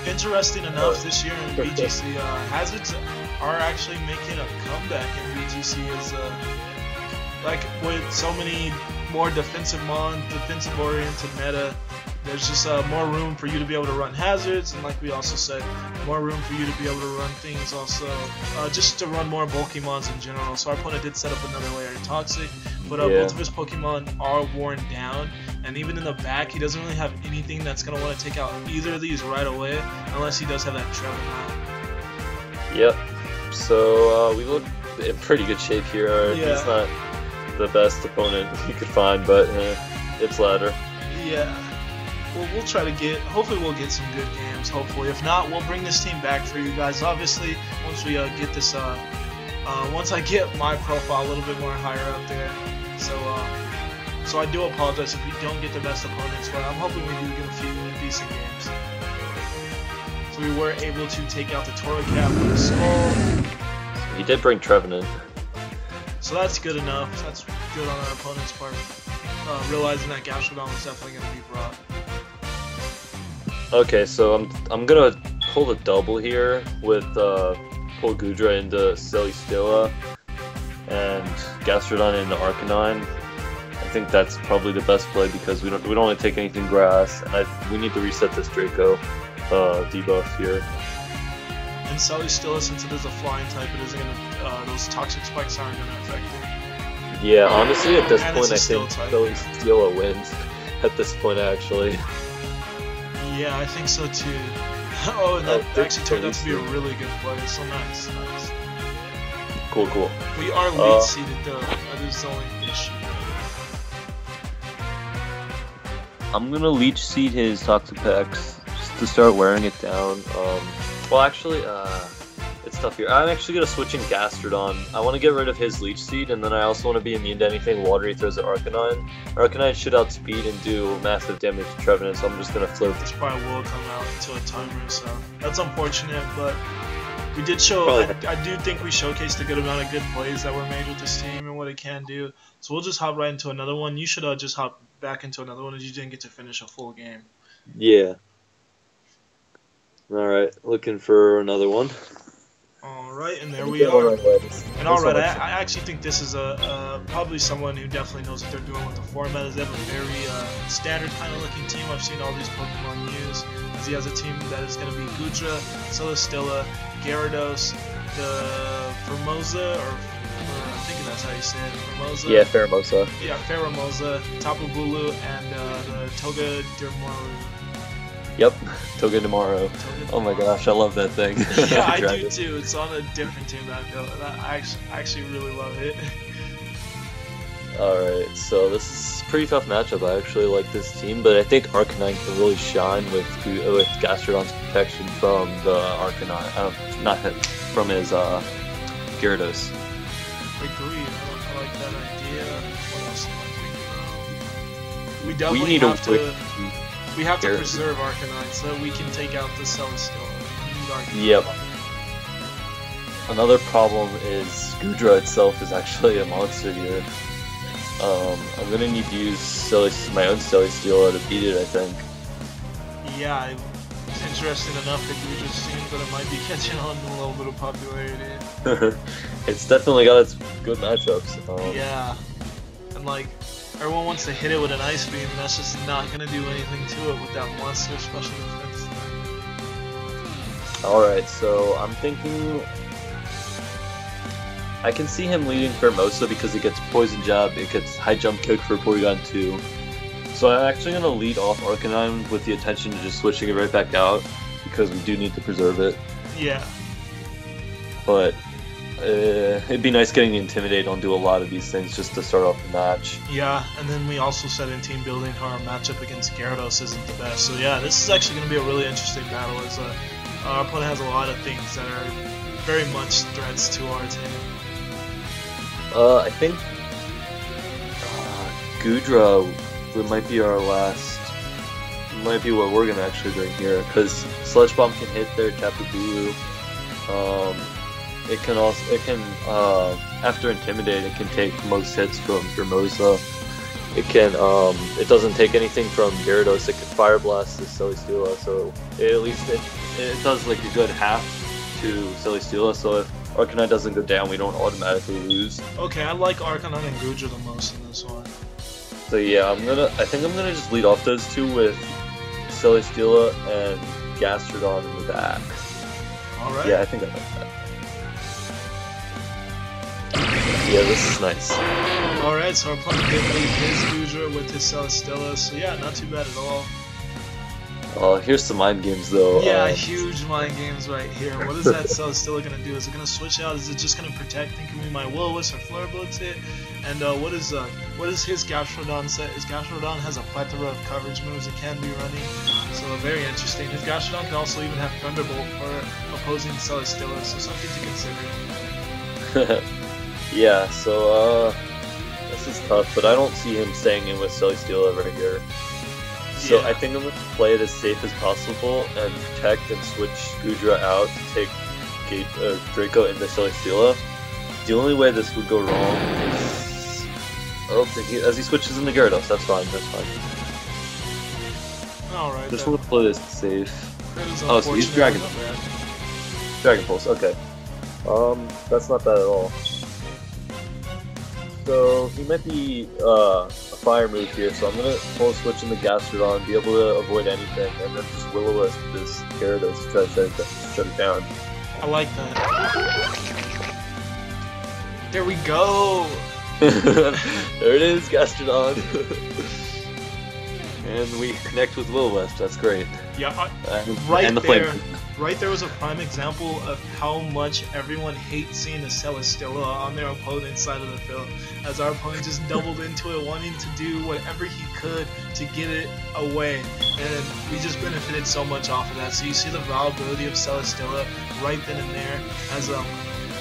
interesting enough. This year in VGC, hazards are actually making a comeback in VGC. Is like with so many more defensive oriented meta, there's just more room for you to be able to run hazards, and like we also said, more room for you to be able to run things also, just to run more Pokemons in general. So our opponent did set up another layer of Toxic, but both of his Pokemon are worn down, and even in the back, he doesn't really have anything that's going to want to take out either of these right away, unless he does have that Trevenant. Yep, so we look in pretty good shape here. Yeah. He's not the best opponent you could find, but it's ladder. Yeah. Well, we'll try to hopefully we'll get some good games, hopefully. If not, we'll bring this team back for you guys. Obviously, once we get this, once I get my profile a little bit more higher up there. So I do apologize if we don't get the best opponents, but I'm hoping we do get a few decent games. So we were able to take out the Torracat with a Skull. He did bring Trevenant. So that's good enough. That's good on our opponent's part. Realizing that Gastrodon was definitely going to be brought. Okay, so I'm gonna pull the double here with pull Goodra into Celesteela and Gastrodon into Arcanine. I think that's probably the best play because we don't want to take anything grass, and we need to reset this Draco debuff here. And Celesteela, since it is a flying type, it isn't gonna those toxic spikes aren't gonna affect it. Yeah, honestly, at this point, I think type. Celesteela wins. At this point, actually. Yeah, I think so too. Oh, and that actually turned out to be a really good play. So nice. Cool. We are lead seeded though. That is the only issue. I'm gonna leech seed his Toxapex just to start wearing it down. Well, actually, it's tough here. I'm actually gonna switch in Gastrodon. I want to get rid of his leech seed, and then I also want to be immune to anything water he throws at Arcanine. Arcanine should outspeed and do massive damage to Trevenant, so I'm just gonna float. This probably will come out into a timer, so that's unfortunate. But we did show. I do think we showcased a good amount of good plays that were made with this team and what it can do. So we'll just hop right into another one. You should just hop back into another one as you didn't get to finish a full game. Yeah. Alright, looking for another one. Alright, and there we are. And alright, I actually think this is probably someone who definitely knows what they're doing with the format. As they have a very standard kind of looking team I've seen all these Pokemon use. As he has a team that is going to be Goodra, Celesteela, Gyarados, the Formosa or I think that's how you say it. Formosa. Yeah, Pheromosa. Yeah, Pheromosa, Tapu Bulu, and the Togedemaru. Yep, Togedemaru. Oh my gosh, I love that thing. Yeah, I do too. It's on a different team that I feel. I actually really love it. Alright, so this is a pretty tough matchup. I actually like this team, but I think Arcanine can really shine with Gastrodon's protection from the Arcanine. Not him, from his Gyarados. Agreed. I like that idea. What else am I thinking? We definitely need have to. We have to preserve Arcanine so that we can take out the Celesteela. Yep. Another problem is Goodra itself is actually a monster here. I'm gonna need to use my own Celesteela to beat it, I think. Yeah, it's interesting enough that Goodra seems that it might be catching on to a little bit of popularity. It's definitely got its good matchups. Yeah, and like, everyone wants to hit it with an Ice Beam, and that's just not gonna do anything to it with that monster special defense. Alright, so I'm thinking I can see him leading Formosa because it gets Poison Jab, it gets High Jump Kick for Porygon 2. So I'm actually going to lead off Arcanine with the intention of just switching it right back out because we do need to preserve it. Yeah. But it'd be nice getting Intimidate on do a lot of these things just to start off the match. Yeah, and then we also said in team building how our matchup against Gyarados isn't the best. So yeah, this is actually going to be a really interesting battle as our opponent has a lot of things that are very much threats to our team. I think Goodra might be our last. Might be what we're gonna actually bring here because Sludge Bomb can hit their Tapu Bulu. It can after Intimidate it can take most hits from Formosa. It doesn't take anything from Gyarados. It can Fire Blast the Celesteela, so at least it does like a good half to Celesteela. So if Arcanine doesn't go down, we don't automatically lose. Okay, I like Arcanine and Goodra the most in this one. So yeah, I think I'm gonna just lead off those two with Celesteela and Gastrodon in the back. Alright. Yeah, I think I like that. Yeah, this is nice. Alright, so our opponent did lead his Goodra with his Celesteela, so yeah, not too bad at all. Here's some mind games though. Yeah, huge mind games right here. What is that Celesteela gonna do? Is it gonna switch out? Is it just gonna protect? Thinking we might Will-O-Wisp or Flare Blitz it? And what is his Gastrodon set? His Gastrodon has a plethora of coverage moves it can be running, so very interesting. His Gastrodon can also even have Thunderbolt for opposing Celesteela, so something to consider. Yeah, so this is tough, but I don't see him staying in with Celesteela right here. So yeah. I think I'm going to play it as safe as possible and protect and switch Goodra out to take Draco into Celesteela. The only way this would go wrong is... as he switches into Gyarados, that's fine, that's fine. Alright. Just want to play this safe. Oh, so he's Dragon Pulse, okay. That's not bad at all. So he might be a fire move here, so I'm gonna pull a switch in the Gastrodon, be able to avoid anything, and then just Will-O-Wisp this Gyarados to try to shut it down. I like that. There we go! There it is, Gastrodon! And we connect with Will-O-Wisp, that's great. Yeah, right there was a prime example of how much everyone hates seeing a Celesteela on their opponent's side of the field, as our opponent just doubled into it, wanting to do whatever he could to get it away, and we just benefited so much off of that. So you see the viability of Celesteela right then and there, as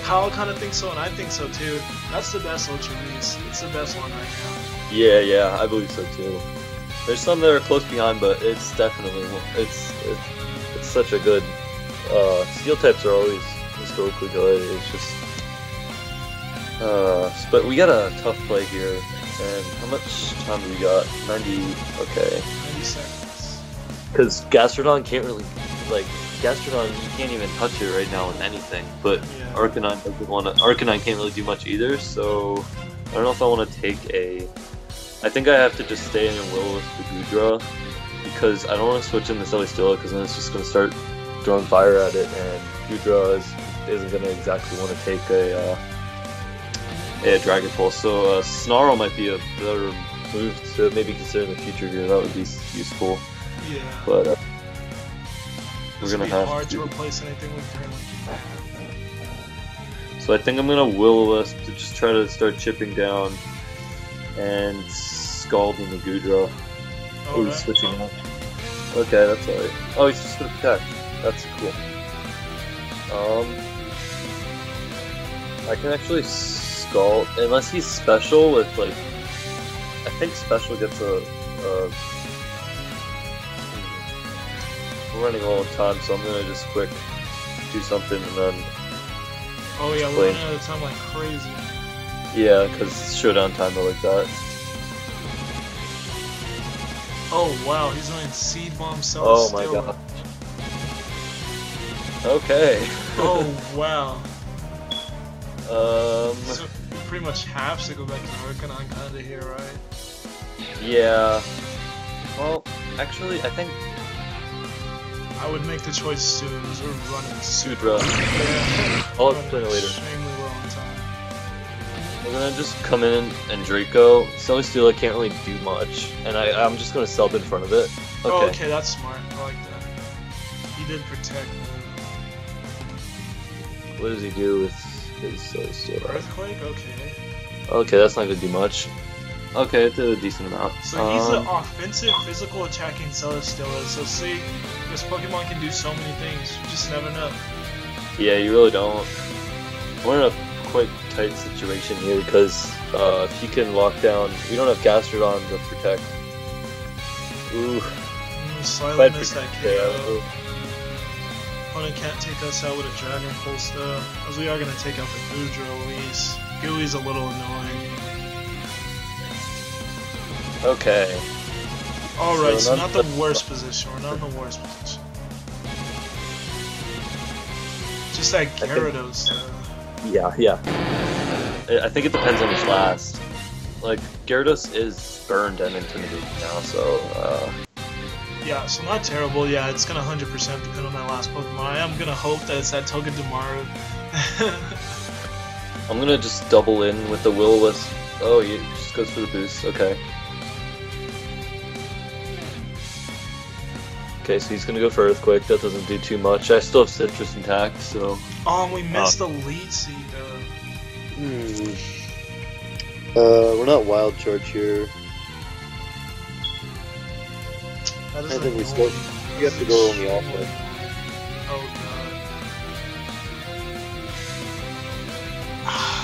Kyle kind of thinks so, and I think so too. That's the best Ultra Beast. It's the best one right now. Yeah, I believe so too. There's some that are close behind, but it's definitely it's such a good. Steel types are always historically good. It's just, but we got a tough play here. And how much time do we got? 90. Okay. 90 seconds. Because Gastrodon can't really, Gastrodon, you can't even touch it right now with anything. But yeah. Arcanine doesn't want to. Arcanine can't really do much either. So I don't know if I want to take a. I think I have to just stay in Will-O-Wisp to Goodra because I don't want to switch into Celesteela because then it's just going to start throwing fire at it, and Goodra isn't going to exactly want to take a Yeah, Dragon Pulse. So Snarl might be a better move to maybe consider in the future here. That would be useful. Yeah. But we're gonna have hard to replace anything with currently. So I think I'm gonna Will-O-Wisp to just try to start chipping down and Scalding the Goodra. Oh, he's switching up. Okay, that's alright. Oh, he's just gonna protect. That's cool. I can actually Scald unless he's special with like. I think special gets a. We're running low on time, so I'm gonna just quick do something and then. Oh yeah, we're running out of time like crazy. Yeah, because it's showdown time like that. Oh wow, he's running Seed Bomb Celesteela. Oh my god. Okay. Oh wow. So pretty much have to go back to Arcanine kinda here, right? Yeah. Well, actually, I think I would make the choice soon as we're running Goodra. Yeah. I'll explain it later. Extremely well on time. We're gonna just come in and Draco. Celesteela can't really do much, and I'm just gonna sub in front of it. Okay. Oh, okay, that's smart. I like that. He did protect me. What does he do with his Celesteela? Earthquake? Okay. Okay, that's not gonna do much. Okay, it did a decent amount. So he's an offensive, physical attacking Celesteela, so see, this Pokemon can do so many things, you just never know. Yeah, you really don't. We're in a quite tight situation here because if he can lock down, we don't have Gastrodon to protect. Ooh. Slightly missed that KO. Opponent can't take us out with a Dragon Pulse though, as we are going to take out the Goodra at least. Gooey's a little annoying. Okay. Alright, so not the worst position. We're not in the worst position. Just that Gyarados though. Yeah. I think it depends on his last. Like, Gyarados is burned and intimidated now, so, yeah, so not terrible. Yeah, it's gonna 100% depend on my last Pokemon. I am gonna hope that it's that Togedemaru. I'm gonna just double in with the Will-O-Wisp. Oh, he just goes for the boost. Okay. Okay, so he's gonna go for Earthquake. That doesn't do too much. I still have Citrus intact, so. Oh, we missed the lead seed though. We're not wild charge here. I think we still. You have to go on the offense. Oh god.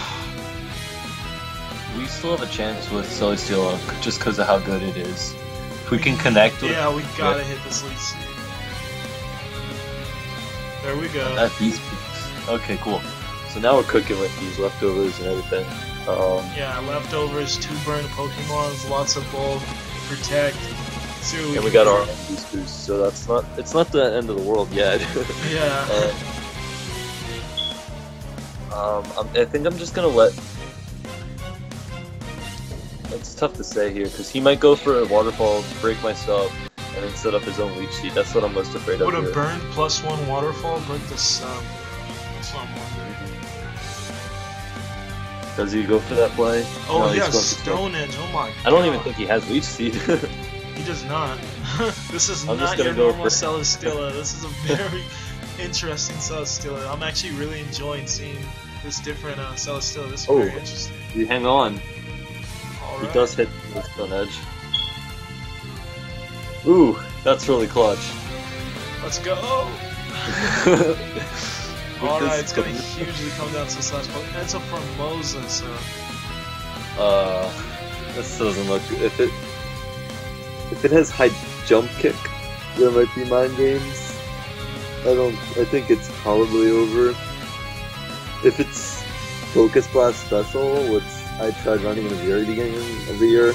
We still have a chance with Celesteela just because of how good it is. If we can connect with we gotta hit this lead seed. There we go. At these peaks. Okay, cool. So now we're cooking with these leftovers and everything. Yeah, leftovers, 2 burned Pokemons, lots of bulk, protect. And we got our own boost, so it's not the end of the world yet. Yeah. I think I'm just gonna let. It's tough to say here because he might go for a waterfall, break my sub, and then set up his own leech seed. That's what I'm most afraid of. Would a burned +1 waterfall break the sub? That's what I'm wondering. Does he go for that play? Oh, no, yeah, Stone Edge. Oh my god. I don't even think he has leech seed. He does not. This is not your normal Celesteela. This is a very interesting Celesteela. I'm actually really enjoying seeing this different Celesteela. This is very interesting. You hang on. All he right. does hit the Stone Edge. Ooh, that's really clutch. Let's go. Alright, it's gonna hugely come down to this last Pokemon. And it's a Formosa, so. This doesn't look. If it has high jump kick, there might be mind games. I think it's probably over. If it's Focus Blast Special, which I tried running in the very beginning of the year.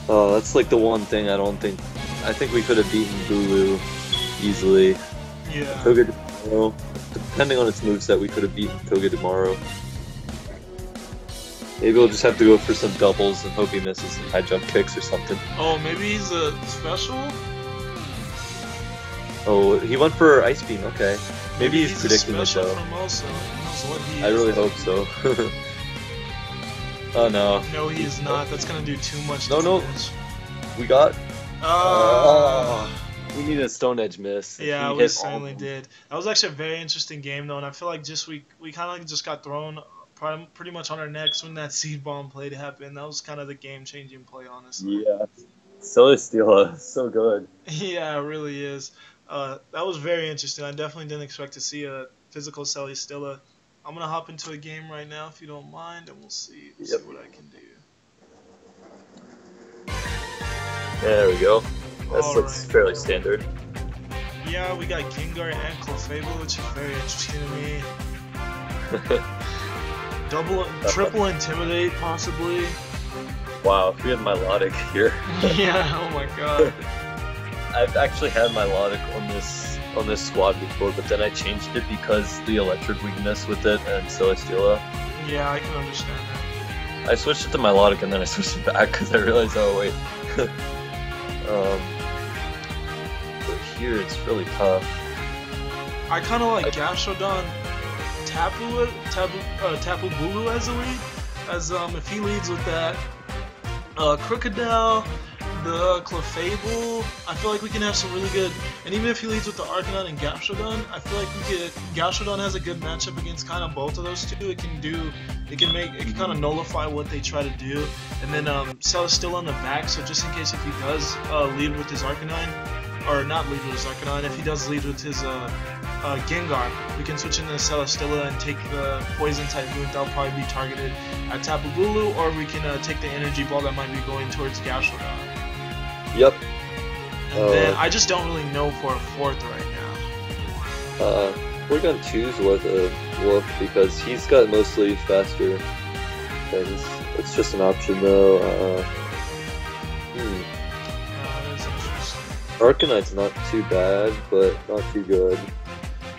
Oh, that's like the one thing I think we could have beaten Bulu easily. Yeah. Togedemaru, depending on its moveset, we could have beaten Togedemaru. Maybe we'll just have to go for some doubles and hope he misses some high jump kicks or something. Oh, maybe he's a special? Oh, he went for Ice Beam, okay. Maybe he's predicting the special show. from also. Who knows what he I is. really hope so. Oh no. No, he is not. That's gonna do too much No, no. damage. We got. Oh. We need a Stone Edge miss. If Yeah, he we hit all of certainly them- did. That was actually a very interesting game, though, and I feel like we kind of just got thrown pretty much on our necks when that seed bomb play happened. That was kind of the game-changing play, honestly. Yeah. Celesteela, so good. Yeah, it really is. That was very interesting. I definitely didn't expect to see a physical Celesteela. I'm gonna hop into a game right now if you don't mind, and we'll see Yep. what I can do. There we go. That's All looks right. fairly standard. Yeah, we got Gengar and Clefable, which is very interesting to me. Triple Intimidate, possibly. Wow, if we had Milotic here. Yeah, oh my god. I've actually had Milotic on this squad before, but then I changed it because the electric weakness with it and Celesteela. Yeah, I can understand that. I switched it to Milotic and then I switched it back because I realized, oh wait. But here it's really tough. I kind of like Gastrodon Tapu Bulu as a lead, as if he leads with that Crocodile, the Clefable, I feel like we can have some really good, and even if he leads with the Arcanine and Gastrodon, I feel like Gastrodon has a good matchup against kind of both of those two. It can kind of nullify what they try to do, and then Celesteela on the back, so just in case if he does lead with his Arcanine, or not lead with his Arcanine, if he does lead with his Gengar, we can switch into Celesteela and take the Poison type move that'll probably be targeted at Tapu Bulu, or we can take the Energy Ball that might be going towards Gastrodon. Yep. And then I just don't really know for a fourth right now. We're gonna choose with a Wolf because he's got mostly faster things. It's just an option though. Yeah, that's interesting. Arcanine's not too bad, but not too good.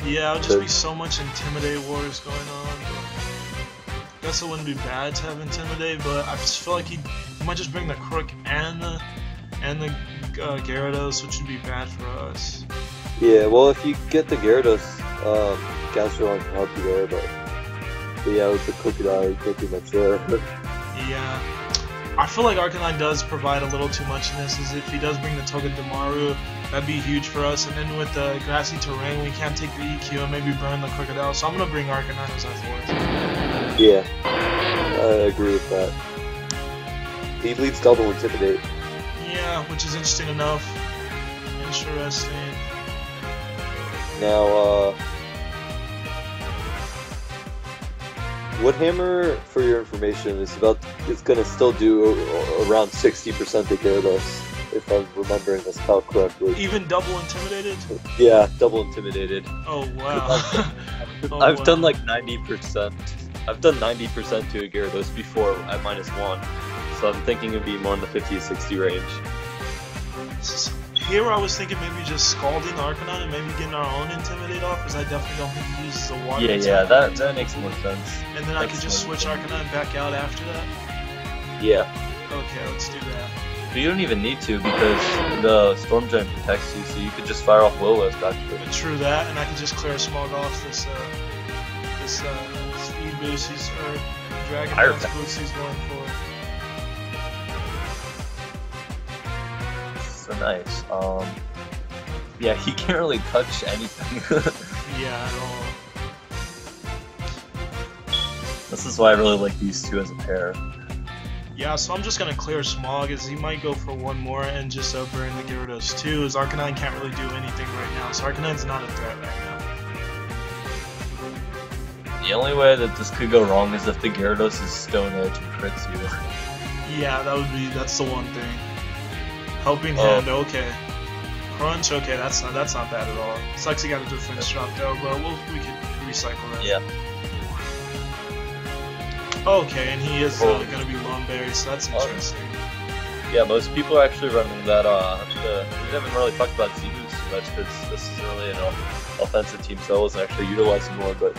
Yeah, it'll just be so much Intimidate wars going on. But I guess it wouldn't be bad to have Intimidate, but I just feel like he might just bring the Crook and the Gyarados, which would be bad for us. Yeah, well, if you get the Gyarados, Gastrodon can help you there, but yeah, with the Crocodile, you can't do much there. Yeah. I feel like Arcanine does provide a little too much in this, as if he does bring the Togedemaru, that'd be huge for us, and then with the grassy terrain, we can't take the EQ and maybe burn the Crocodile, so I'm gonna bring Arcanine as our fourth. Yeah, I agree with that. He leads double Intimidate. Yeah, which is interesting enough. Interesting. Now, Woodhammer, for your information, is gonna still do around 60% of Gyarados, if I'm remembering this calc correctly. Even double intimidated? Yeah, double Intimidated. Oh wow. Oh, I've wow. done like 90%. I've done 90% to a Gyarados before at -1, so I'm thinking it'd be more in the 50 to 60 range. Here I was thinking maybe just scalding the Arcanine and maybe getting our own Intimidate off, because I definitely don't think he uses the water. Yeah, attack. that makes more sense. And then I could Makes just more switch Arcanine back out after that? Yeah, Okay, let's do that. but you don't even need to because the Storm Giant protects you, so you could just fire off Will-Wisp actually. But true that, and I could just clear Smog off this speed boost or Dragon Fire Dance attack. boost he's going for. So nice. Yeah, he can't really touch anything. Yeah, at all. This is why I really like these two as a pair. Yeah, so I'm just gonna clear Smog, as he might go for one more and just burn the Gyarados too, as Arcanine can't really do anything right now, so Arcanine's not a threat right now. The only way that this could go wrong is if the Gyarados is Stone Edge and crits you. Yeah, that's the one thing. Helping Oh. Hand, okay. Crunch, okay, that's not bad at all. Sucks he got a defense drop though, but we could recycle that. Yeah. Okay, and he is Oh. gonna be Lumberry, so that's interesting. Yeah, most people are actually running that, we haven't really talked about Z-Boost too much because this is really an offensive team, so I wasn't actually utilizing more, but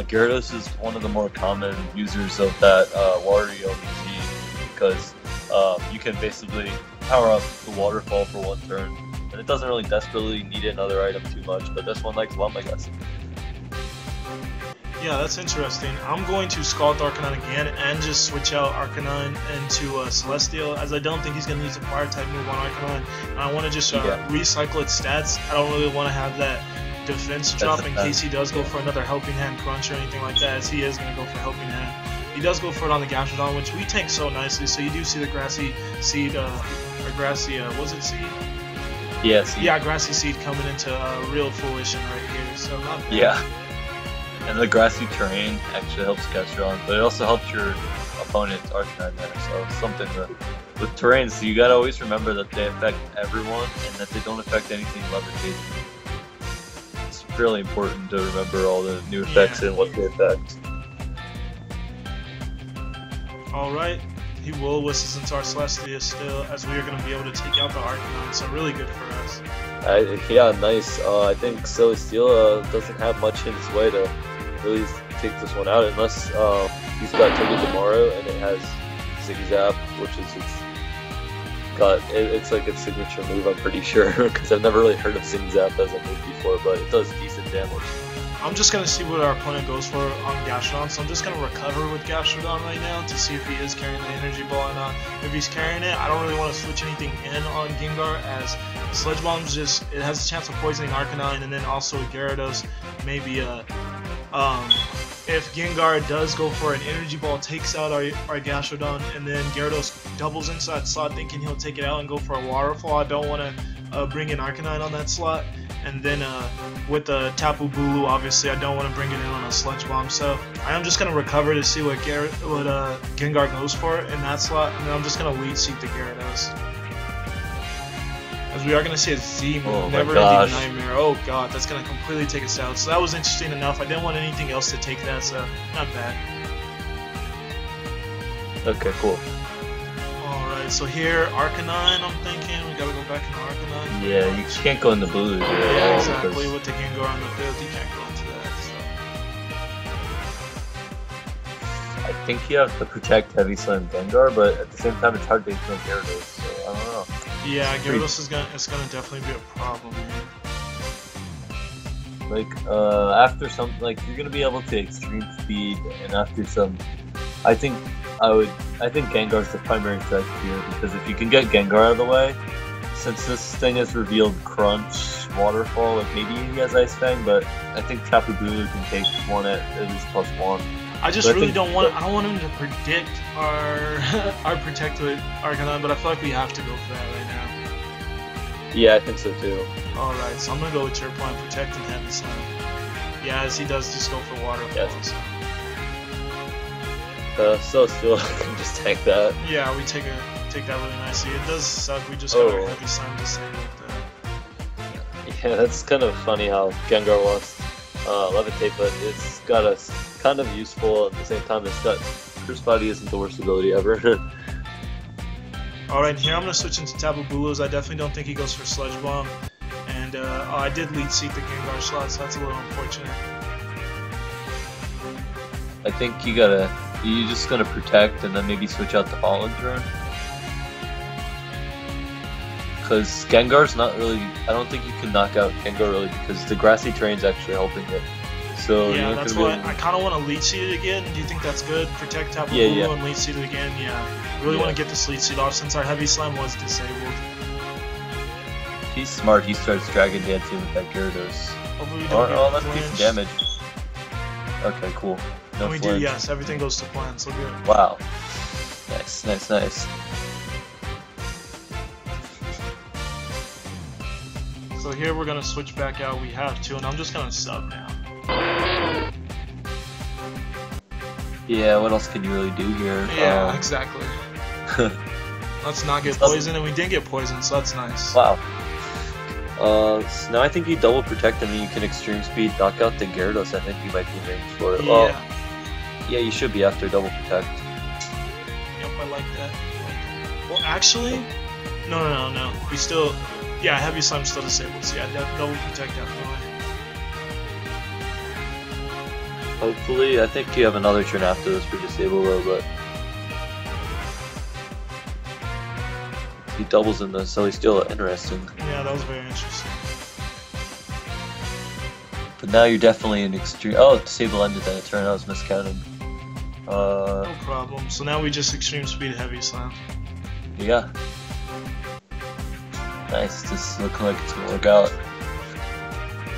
Gyarados is one of the more common users of that Wario Z, because you can basically power up the Waterfall for one turn, and it doesn't really desperately need another item too much, but this one likes lump, I guess. Yeah, that's interesting. I'm going to Scald Arcanine again and just switch out Arcanine into Celesteela, as I don't think he's going to use a fire type move on Arcanine. And I want to just recycle its stats. I don't really want to have that defense drop in case he does go for another Helping Hand crunch or anything like that, as he is going to go for Helping Hand. He does go for it on the Gastrodon, which we tank so nicely, so you do see the Grassy Seed, or Grassy, was it Seed? Yeah, Seed. Yeah, Grassy Seed coming into real fruition right here, so not bad. Yeah. And the grassy terrain actually helps Gastrodon, but it also helps your opponent's Arcanine there, so something with terrains, you gotta always remember that they affect everyone and that they don't affect anything levitating. It's really important to remember all the new effects and what they affect. Alright, he will whistle into our Celesteela still, as we are going to be able to take out the Arcanine, so really good for us. Yeah, nice. I think Celesteela doesn't have much in his way to really take this one out, unless he's got Take It Tomorrow and it has Zigzap, which is it's like its signature move, I'm pretty sure, because I've never really heard of Zigzap as a move before, but it does decent damage. I'm just going to see what our opponent goes for on Gastrodon, so I'm just going to recover with Gastrodon right now to see if he is carrying the Energy Ball or not. If he's carrying it, I don't really want to switch anything in on Gengar, as Sledge Bomb's just, it has a chance of poisoning Arcanine, and then also Gyarados, maybe if Gengar does go for an Energy Ball, takes out our Gastrodon, and then Gyarados doubles into that slot thinking he'll take it out and go for a Waterfall, I don't want to bring in Arcanine on that slot. And then with the Tapu Bulu, obviously, I don't want to bring it in on a Sludge Bomb. So I am just going to recover to see what Gengar goes for in that slot. And then I'm just going to lead seek the Gyarados. As we are going to see a Z move, Never Ending Nightmare. Oh god, that's going to completely take us out. So that was interesting enough. I didn't want anything else to take that, so not bad. Okay, cool. Alright, so here, Arcanine, I'm thinking. We gotta go back into Arcanine. Yeah, you can't go into Bulu here. Yeah, exactly. With the Gengar on the field, you can't go into that. So. I think you have to protect Heavy Slam Gengar, but at the same time, it's hard to ignore Gyarados, so I don't know. Yeah, Gyarados is gonna definitely be a problem, man. Like, after some, like, you're gonna be able to extreme speed, and after some, I think Gengar's the primary threat here, because if you can get Gengar out of the way, since this thing has revealed Crunch, Waterfall, like maybe he has Ice Fang, but I think Tapu Bulu can take one at least +1. I just really don't want him to predict our Protect with Arcanine, but I feel like we have to go for that right now. Yeah, I think so too. Alright, so I'm gonna go with your point, Protect and Heavy Slam. Yeah, as he does just go for Waterfall. Yes. So. Still can just tank that. Yeah, we take that really nicely. It does suck, we just got our Heavy Slam disabled there. Yeah, that's kind of funny how Gengar wants Levitate, but it's got a kind of useful at the same time. It's got Curse Body isn't the worst ability ever. Alright, here I'm going to switch into Tapu Bulu, as I definitely don't think he goes for Sludge Bomb. And I did lead seek the Gengar slot, so that's a little unfortunate. I think you're just gonna protect and then maybe switch out the Fallen turn. Because Gengar's not really, I don't think you can knock out Gengar really, because the grassy terrain's actually helping it. So yeah, that's why I kind of want to lead seed it again. Do you think that's good? Protect Tapu Bulu and lead seed it again? Yeah. Really want to get this lead seed off since our Heavy Slam was disabled. He's smart, he starts Dragon Dancing with that Gyarados. Hopefully we don't let's keep some damage. Okay, cool. No and we do, yes, everything goes to plan, so good. Wow. Nice, nice, nice. So here we're going to switch back out, we have to, and I'm just going to sub now. Yeah, what else can you really do here? Yeah, exactly. Let's not get poisoned, and we didn't get poisoned, so that's nice. Wow. So now I think you double protect and then you can extreme speed knock out the Gyarados. I think you might be in range for it. Yeah. Well, yeah, you should be after double protect. Yep, I like that. Well, actually, no. We still, yeah, Heavy Slam's still disabled, so yeah, double protect definitely. Hopefully, I think you have another turn after this for disable though, but... He doubles in the Celesteela. Interesting. Yeah, that was very interesting. But now you're definitely in extreme. Oh, Sable ended that turn. I was miscounted. No problem. So now we just extreme speed heavy slam. Yeah. Nice. This looking like it's gonna work out.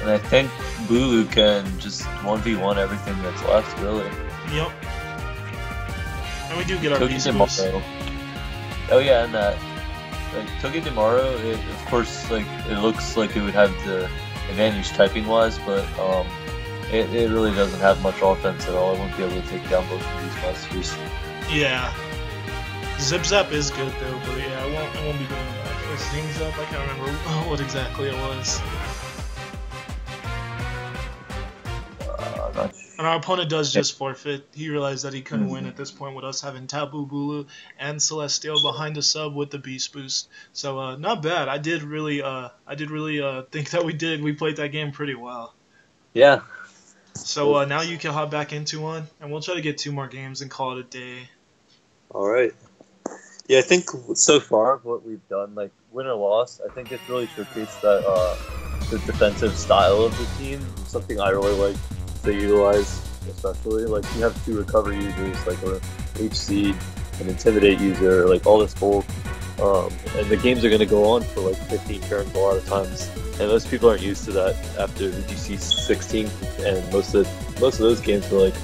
And I think Bulu can just 1v1 everything that's left, really. Yep. And we do get our beast boost. Oh yeah, and that. Like, Togedemaru, of course, like, it looks like it would have the advantage typing-wise, but it really doesn't have much offense at all. I won't be able to take down both of these monsters. Yeah. Zip Zap is good though, but yeah, I won't be doing that. First things up, I can't remember what exactly it was. And our opponent does just forfeit. He realized that he couldn't win at this point with us having Tapu, Bulu, and Celesteela behind the sub with the Beast Boost. So not bad. I did really think that we played that game pretty well. Yeah. So now you can hop back into one, and we'll try to get 2 more games and call it a day. All right. Yeah, I think so far what we've done, like win or loss, I think it's really showcased that the defensive style of the team, something I really like to utilize, especially. Like, you have 2 recover users, like a HC, an Intimidate user, like all this bulk. And the games are going to go on for like 15 turns a lot of times. And most people aren't used to that after VGC16, and most of those games were like,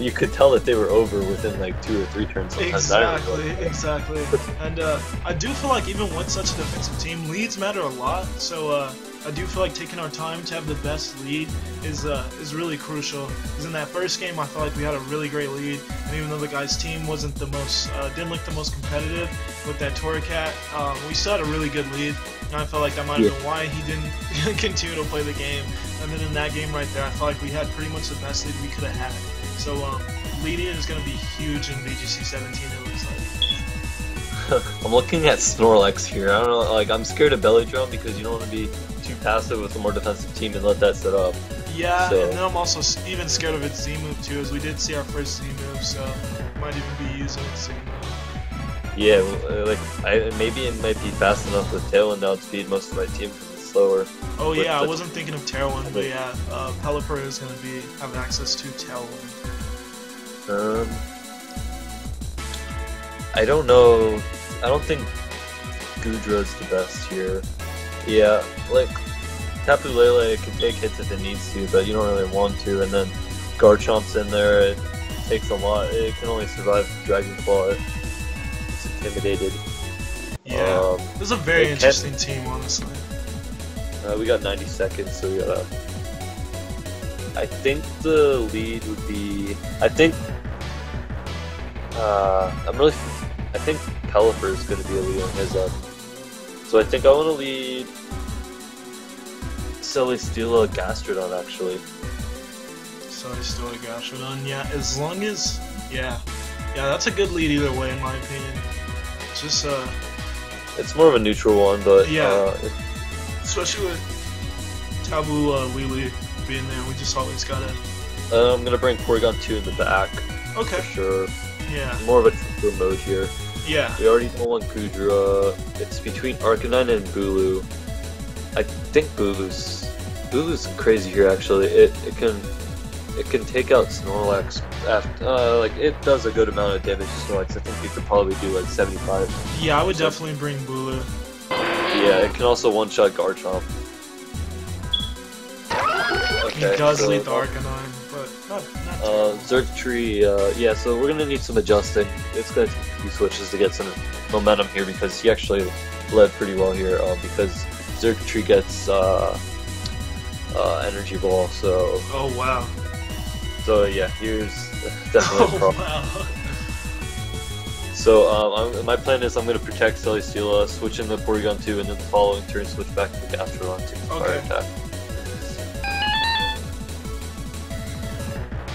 you could tell that they were over within like 2 or 3 turns sometimes. Exactly. And I do feel like even with such a defensive team, leads matter a lot. So I do feel like taking our time to have the best lead is really crucial. Because in that first game, I felt like we had a really great lead, and even though the guy's team wasn't the most, didn't look the most competitive with that Torracat, we still had a really good lead. And I felt like that might have been why he didn't continue to play the game. And then in that game right there, I felt like we had pretty much the best lead we could have had. So leading is going to be huge in VGC17, it looks like. I'm looking at Snorlax here. I don't know, like, I'm scared of Belly Drum because you don't want to be too passive with a more defensive team and let that set up. Yeah, so. And then I'm also even scared of its Z move too, as we did see our first Z move, so might even be using its Z move. Yeah, like, maybe it might be fast enough with Tailwind outspeed most of my team because it's slower. Oh yeah, I wasn't thinking of Tailwind, but yeah, Pelipper is going to have access to Tailwind. I don't know. I don't think Goodra's the best here. Yeah, like, Tapu Lele can take hits if it needs to, but you don't really want to. And then Garchomp's in there. It takes a lot. It can only survive Dragon Claw. It's intimidated. Yeah, this is a very interesting team, honestly. We got 90 seconds, so we gotta. I think the lead would be. I think Pelipper is going to be a lead on his up. So I think I want to lead Celesteela Gastrodon, actually. Celesteela Gastrodon, yeah, as long as... Yeah, that's a good lead either way, in my opinion. It's just, it's more of a neutral one, but... Yeah, especially with Tabu Lili being there, we just always gotta... I'm going to bring Porygon 2 in the back. Okay. For sure. Yeah. More of a true mode here. Yeah. We already know one Goodra. It's between Arcanine and Bulu. I think Bulu's crazy here, actually. It can take out Snorlax after, like, it does a good amount of damage to Snorlax. I think you could probably do like 75. Yeah, I would definitely bring Bulu. Yeah, it can also one-shot Garchomp. Okay, he does lead the Arcanine, but not Xurkitree, yeah, so we're gonna need some adjusting. It's gonna take a few switches to get some momentum here because he actually led pretty well here, because Xurkitree gets Energy Ball, so... Oh, wow. So, yeah, here's definitely a problem. Wow. So, my plan is I'm going to protect Celesteela, switch in the Porygon 2, and then the following turn switch back to the Gastrodon to fire attack.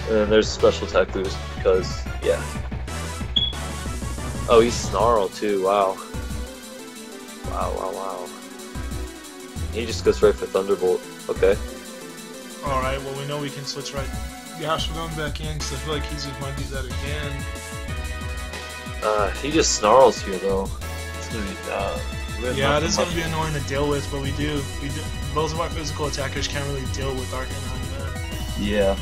And then there's special attack boost, because, yeah. Oh, he's Snarl too, wow. Wow. He just goes right for Thunderbolt, okay. Alright, well we know we can switch right Gastrodon back in, because I feel like he just might do that again. He just snarls here though. gonna be yeah, this is gonna be annoying to deal with, but we do. Both of our physical attackers can't really deal with Arcanine, man. Yeah.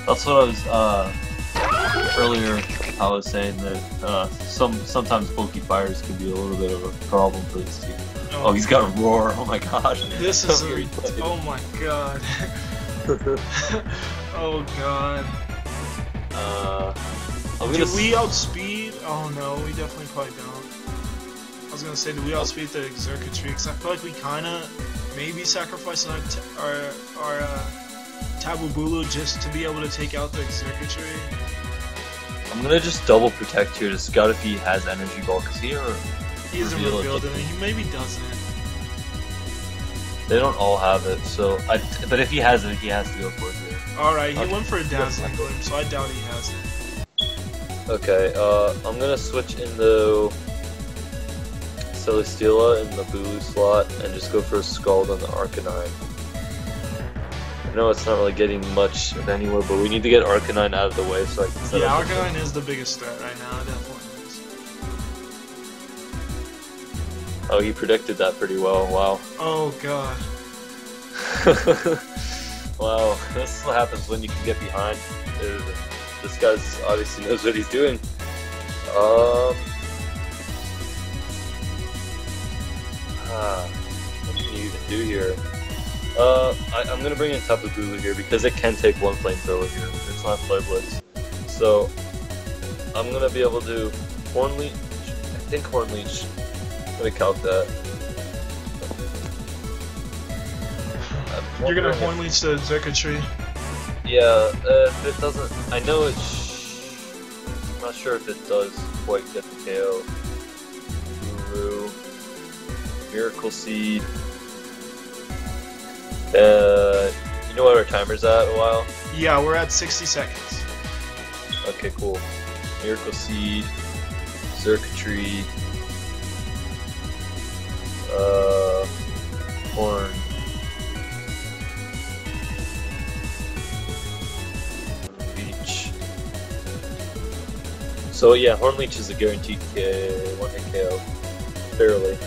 That's what I was earlier. I was saying that sometimes bulky fires can be a little bit of a problem for this team. Oh, he's got a roar! Oh my gosh! This is oh my god! Oh god! Do we outspeed? Oh no, we definitely probably don't. I was gonna say, do we outspeed the Xurkitree? Because I feel like we kinda maybe sacrificing our Tapu Bulu just to be able to take out the Xurkitree. I'm gonna just double protect here to scout if he has Energy Ball, because he isn't revealed it, and he maybe doesn't. They don't all have it, so but if he has it, he has to go for it here. Alright, he went for a Dazzling Gleam, so I doubt he has it. Okay, I'm gonna switch into Celesteela in the Bulu slot and just go for a Scald on the Arcanine. I know it's not really getting much of anywhere, but we need to get Arcanine out of the way so I can set up. Yeah, Arcanine is the biggest threat right now, definitely is. Oh, he predicted that pretty well, wow. Oh god. Wow, this is what happens when you can get behind. This guy obviously knows what he's doing. What can you even do here? I'm gonna bring in Tapu Bulu here because it can take one flamethrower here. It's not Flare Blitz. So, I'm gonna be able to Horn Leech. I think Horn Leech. I'm gonna calc that. You're gonna Horn Leech the Xurkitree? Yeah, if it doesn't, I know I'm not sure if it does quite get the KO. Guru, Miracle Seed. You know what our timer's at, a while? Yeah, we're at 60 seconds. Okay, cool. Miracle Seed, Xurkitree, Horn. So yeah, Horn Leech is a guaranteed one hit KO, barely.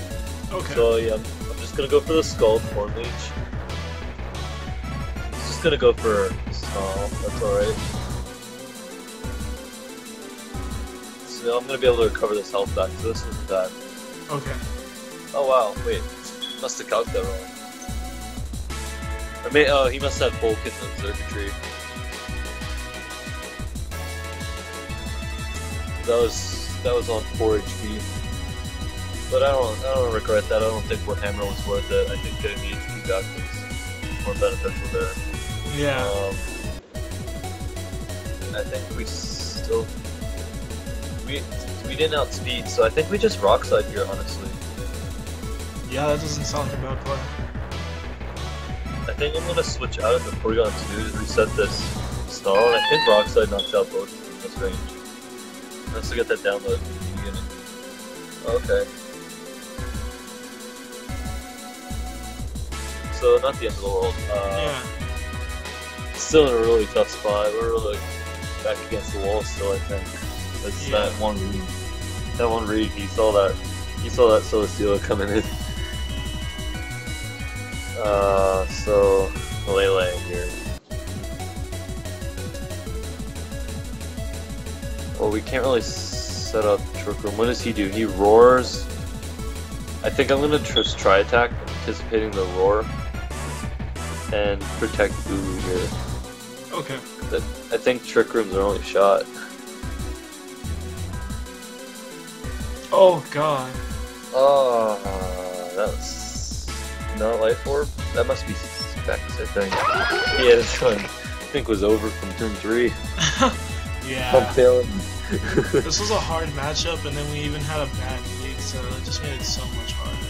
Okay. So yeah, I'm just gonna go for the Scald Horn Leech. He's just gonna go for Snarl. That's all right. So I'm gonna be able to recover this health back. So this isn't bad. Okay. Oh wow, wait, must have calced that wrong. Or he must have Vulcan and Xurkitree. That was on 4 HP, but I don't regret that. I don't think what hammer was worth it. I think getting the HP back was more beneficial there. Yeah. I think we didn't outspeed, so I think we just rock slide here, honestly. Yeah, that doesn't sound like a bad play. I think I'm gonna switch out of the Porygon 2 to reset this Snarl, and I think rock slide knocks out both in this range. Let's get that download at the beginning. Okay. So, not the end of the world. Yeah. Still in a really tough spot. We're really back against the wall still, I think. That's that one read. That one read, he saw that Celesteela coming in. So, Lele here. Well, we can't really set up Trick Room. What does he do? He roars. I think I'm gonna just try attack, anticipating the roar, and protect Bulu here. Okay. I think Trick Room's our only shot. Oh god. Oh, that's not Life Orb. That must be Specs, I think. Yeah, this one I think was over from turn 3. Yeah. I'm failing. This was a hard matchup, and then we even had a bad lead, so it just made it so much harder.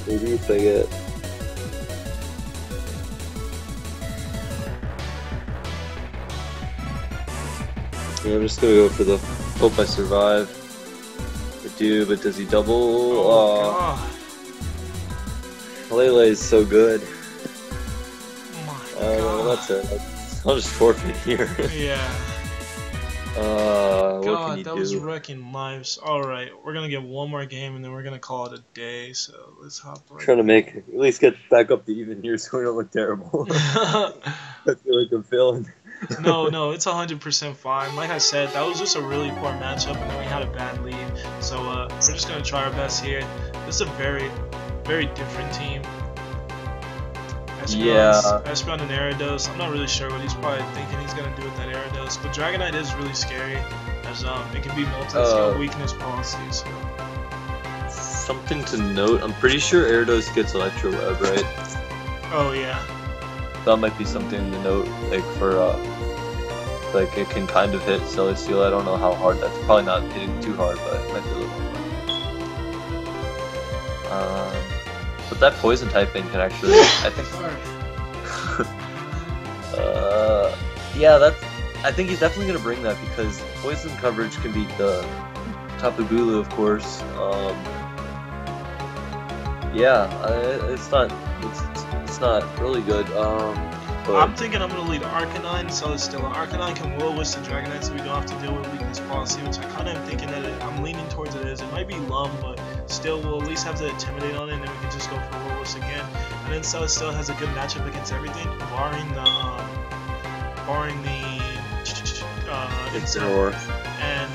Maybe if I get... Yeah, I'm just gonna go for the hope I survive. I do, but does he double? Oh god. Lele is so good. That's it. I'll just forfeit here. Yeah. What can God, you that do? was wrecking lives. Alright, we're gonna get one more game and then we're gonna call it a day, so let's hop right Trying to make at least get back up to even here so we don't look terrible. I feel like I'm failing. No, it's 100% fine. Like I said, that was just a really poor matchup and then we had a bad lead. So we're just gonna try our best here. This is a very, very different team. Espeon and Gyarados. I'm not really sure what he's probably thinking he's gonna do with that Gyarados, but Dragonite is really scary as it can be multi-skill weakness policy. So. Something to note, I'm pretty sure Gyarados gets Electro Web, right? Oh yeah. That might be something to note, like for like it can kind of hit Celesteela. I don't know how hard. That's probably not hitting too hard, but it might be a little hard. But that poison typing can actually, I think. Yeah, I think he's definitely gonna bring that because poison coverage can beat the Tapu Bulu, of course. It's not really good. But I'm thinking I'm gonna lead Arcanine, Celesteela. Arcanine can Will-O-Wisp the Dragonite, so we don't have to deal with weakness policy, which I kind of am thinking that I'm leaning towards it is. It might be Lum, but still we'll at least have to intimidate on it, and then we can just go for Will-O-Wisp again. And then Celesteela has a good matchup against everything, barring the Incineroar. And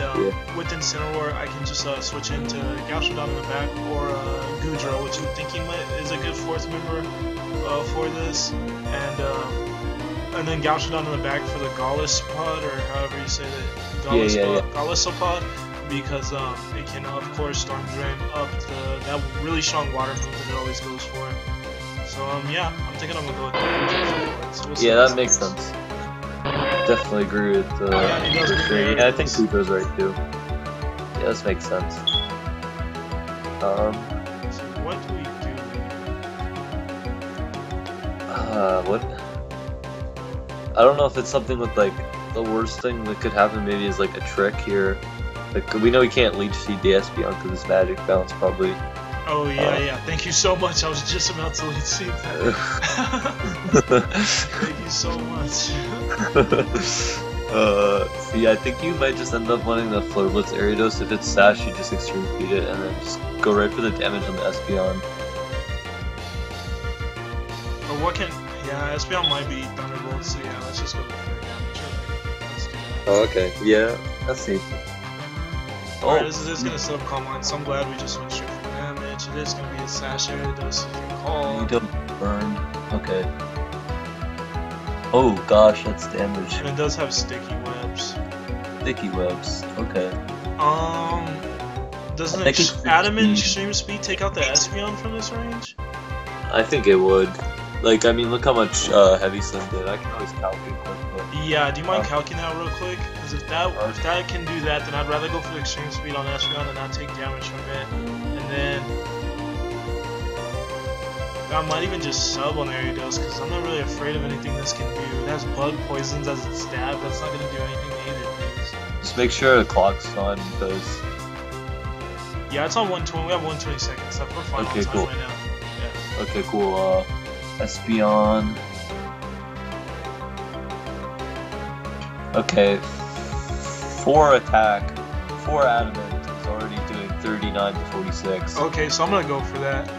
with Incineroar, I can just switch into Gastrodon in the back or Goodra, which I'm thinking is a good fourth member for this. And then Gastrodon in the back for the Golisopod, or however you say that, Golisopod, because it can, of course, Storm Drain up that really strong water move that it always goes for. So, yeah, I'm thinking I'm going to go with that. So that makes sense. Definitely agree with yeah, I think Goodра's right too. Yeah, this makes sense. So what do we do? What? I don't know if it's something with like the worst thing that could happen. Maybe is like a trick here. Like we know we can't leech seed the Espeon because it's magic bounce probably. Oh yeah. Thank you so much. I was just about to leech seed that. Thank you so much. See, I think you might just end up wanting the Flare Blitz Gyarados. If it's Sash, you just extreme feed it and then just go right for the damage on the Espeon. Or what can? Yeah, Espeon might be Thunderbolt. So yeah, let's just go for the damage. Let's do that. Oh, okay. Yeah. That's safe. Alright, this is gonna set up Calm Line, so I'm glad we just went straight for damage. It is gonna be a Sash Gyarados if you call. You don't burn. Okay. Oh gosh, that's damage. And it does have sticky webs. Sticky webs. Okay. Doesn't Adamant Extreme Speed take out the Espeon from this range? I think it would. Like, I mean, look how much Heavy Slim did. I can always calculate quick, but... Yeah, do you mind calculating that real quick? Because if that can do that, then I'd rather go for the Extreme Speed on Espeon and not take damage from it. And then... I might even just sub on Gyarados, because I'm not really afraid of anything this can do. It has Bug Poisons as its stab, that's not going to do anything to either things. Just make sure the clock's on, because... Yeah, it's on 120, we have 120 seconds, so we're fine on time right now. Yeah. Okay, cool, Espeon... Okay, 4 attack, 4 adamant is already doing 39 to 46. Okay, so I'm gonna go for that.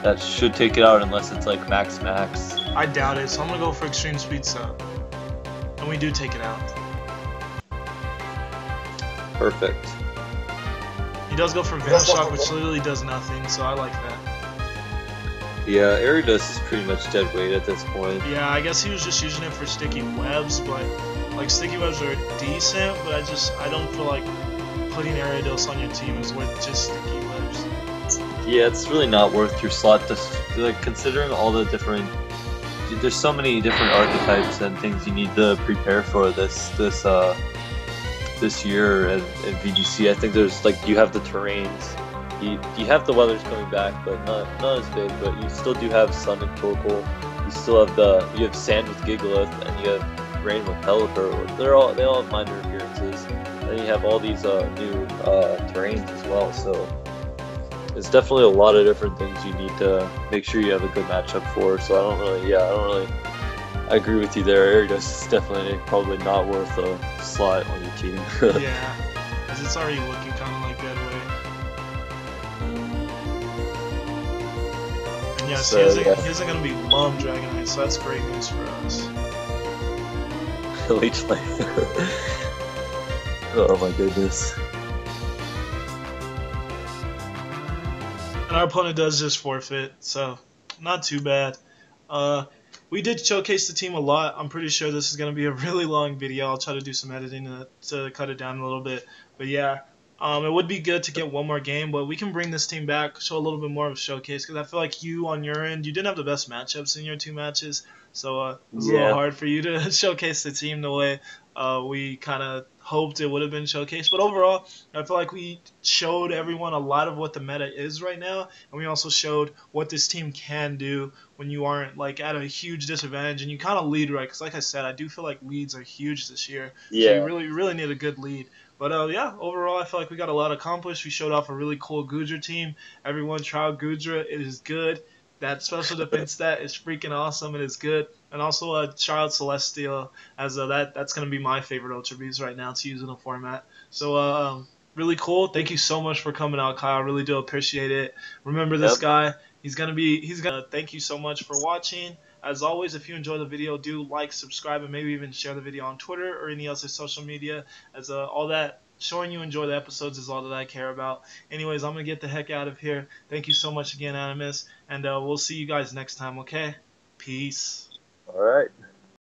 That should take it out unless it's like max. I doubt it, so I'm gonna go for extreme speed sub. And we do take it out. Perfect. He does go for Veil Shock, which literally does nothing, so I like that. Yeah, Gyarados is pretty much dead weight at this point. Yeah, I guess he was just using it for sticky webs, but like sticky webs are decent, but I don't feel like putting Gyarados on your team is worth just sticky webs. Yeah, it's really not worth your slot. Like considering all the different, there's so many different archetypes and things you need to prepare for this year at VGC. I think there's like you have the terrains. You have the weathers coming back, but not as big. But you still do have Sun and Torkoal. You still have you have Sand with Gigalith, and you have Rain with Pelipper. They all have minor appearances, and you have all these new terrains as well. So it's definitely a lot of different things you need to make sure you have a good matchup for. So I don't really I agree with you there. Aridos is definitely probably not worth a slot on your team. Yeah, as it's already looking kind of like that way. And yes, So, he isn't yeah. going to be Lum Dragonite, so that's great news for us. Leech Life. Oh my goodness. And our opponent does just forfeit, so not too bad. We did showcase the team a lot. I'm pretty sure this is going to be a really long video. I'll try to do some editing to cut it down a little bit. But yeah, it would be good to get one more game, but we can bring this team back, show a little bit more of a showcase, because I feel like you, on your end, you didn't have the best matchups in your 2 matches, so it was a little hard for you to showcase the team the way we kind of hoped it would have been showcased. But overall, I feel like we showed everyone a lot of what the meta is right now, and we also showed what this team can do when you aren't like at a huge disadvantage and you kind of lead right. Because like I said, I do feel like leads are huge this year. Yeah. So you really need a good lead. But yeah, overall, I feel like we got a lot accomplished. We showed off a really cool Goodra team. Everyone tried Goodra. It is good. That special defense stat is freaking awesome. It is good. And also a child Celesteela, as that's going to be my favorite Ultra Beast right now to use in the format. So really cool. Thank you so much for coming out, Kyle. I really do appreciate it. Remember this guy. He's gonna thank you so much for watching. As always, if you enjoy the video, do like, subscribe, and maybe even share the video on Twitter or any other social media, as all that showing you enjoy the episodes is all that I care about. Anyways, I'm going to get the heck out of here. Thank you so much again, Animus, and we'll see you guys next time, okay? Peace. All right.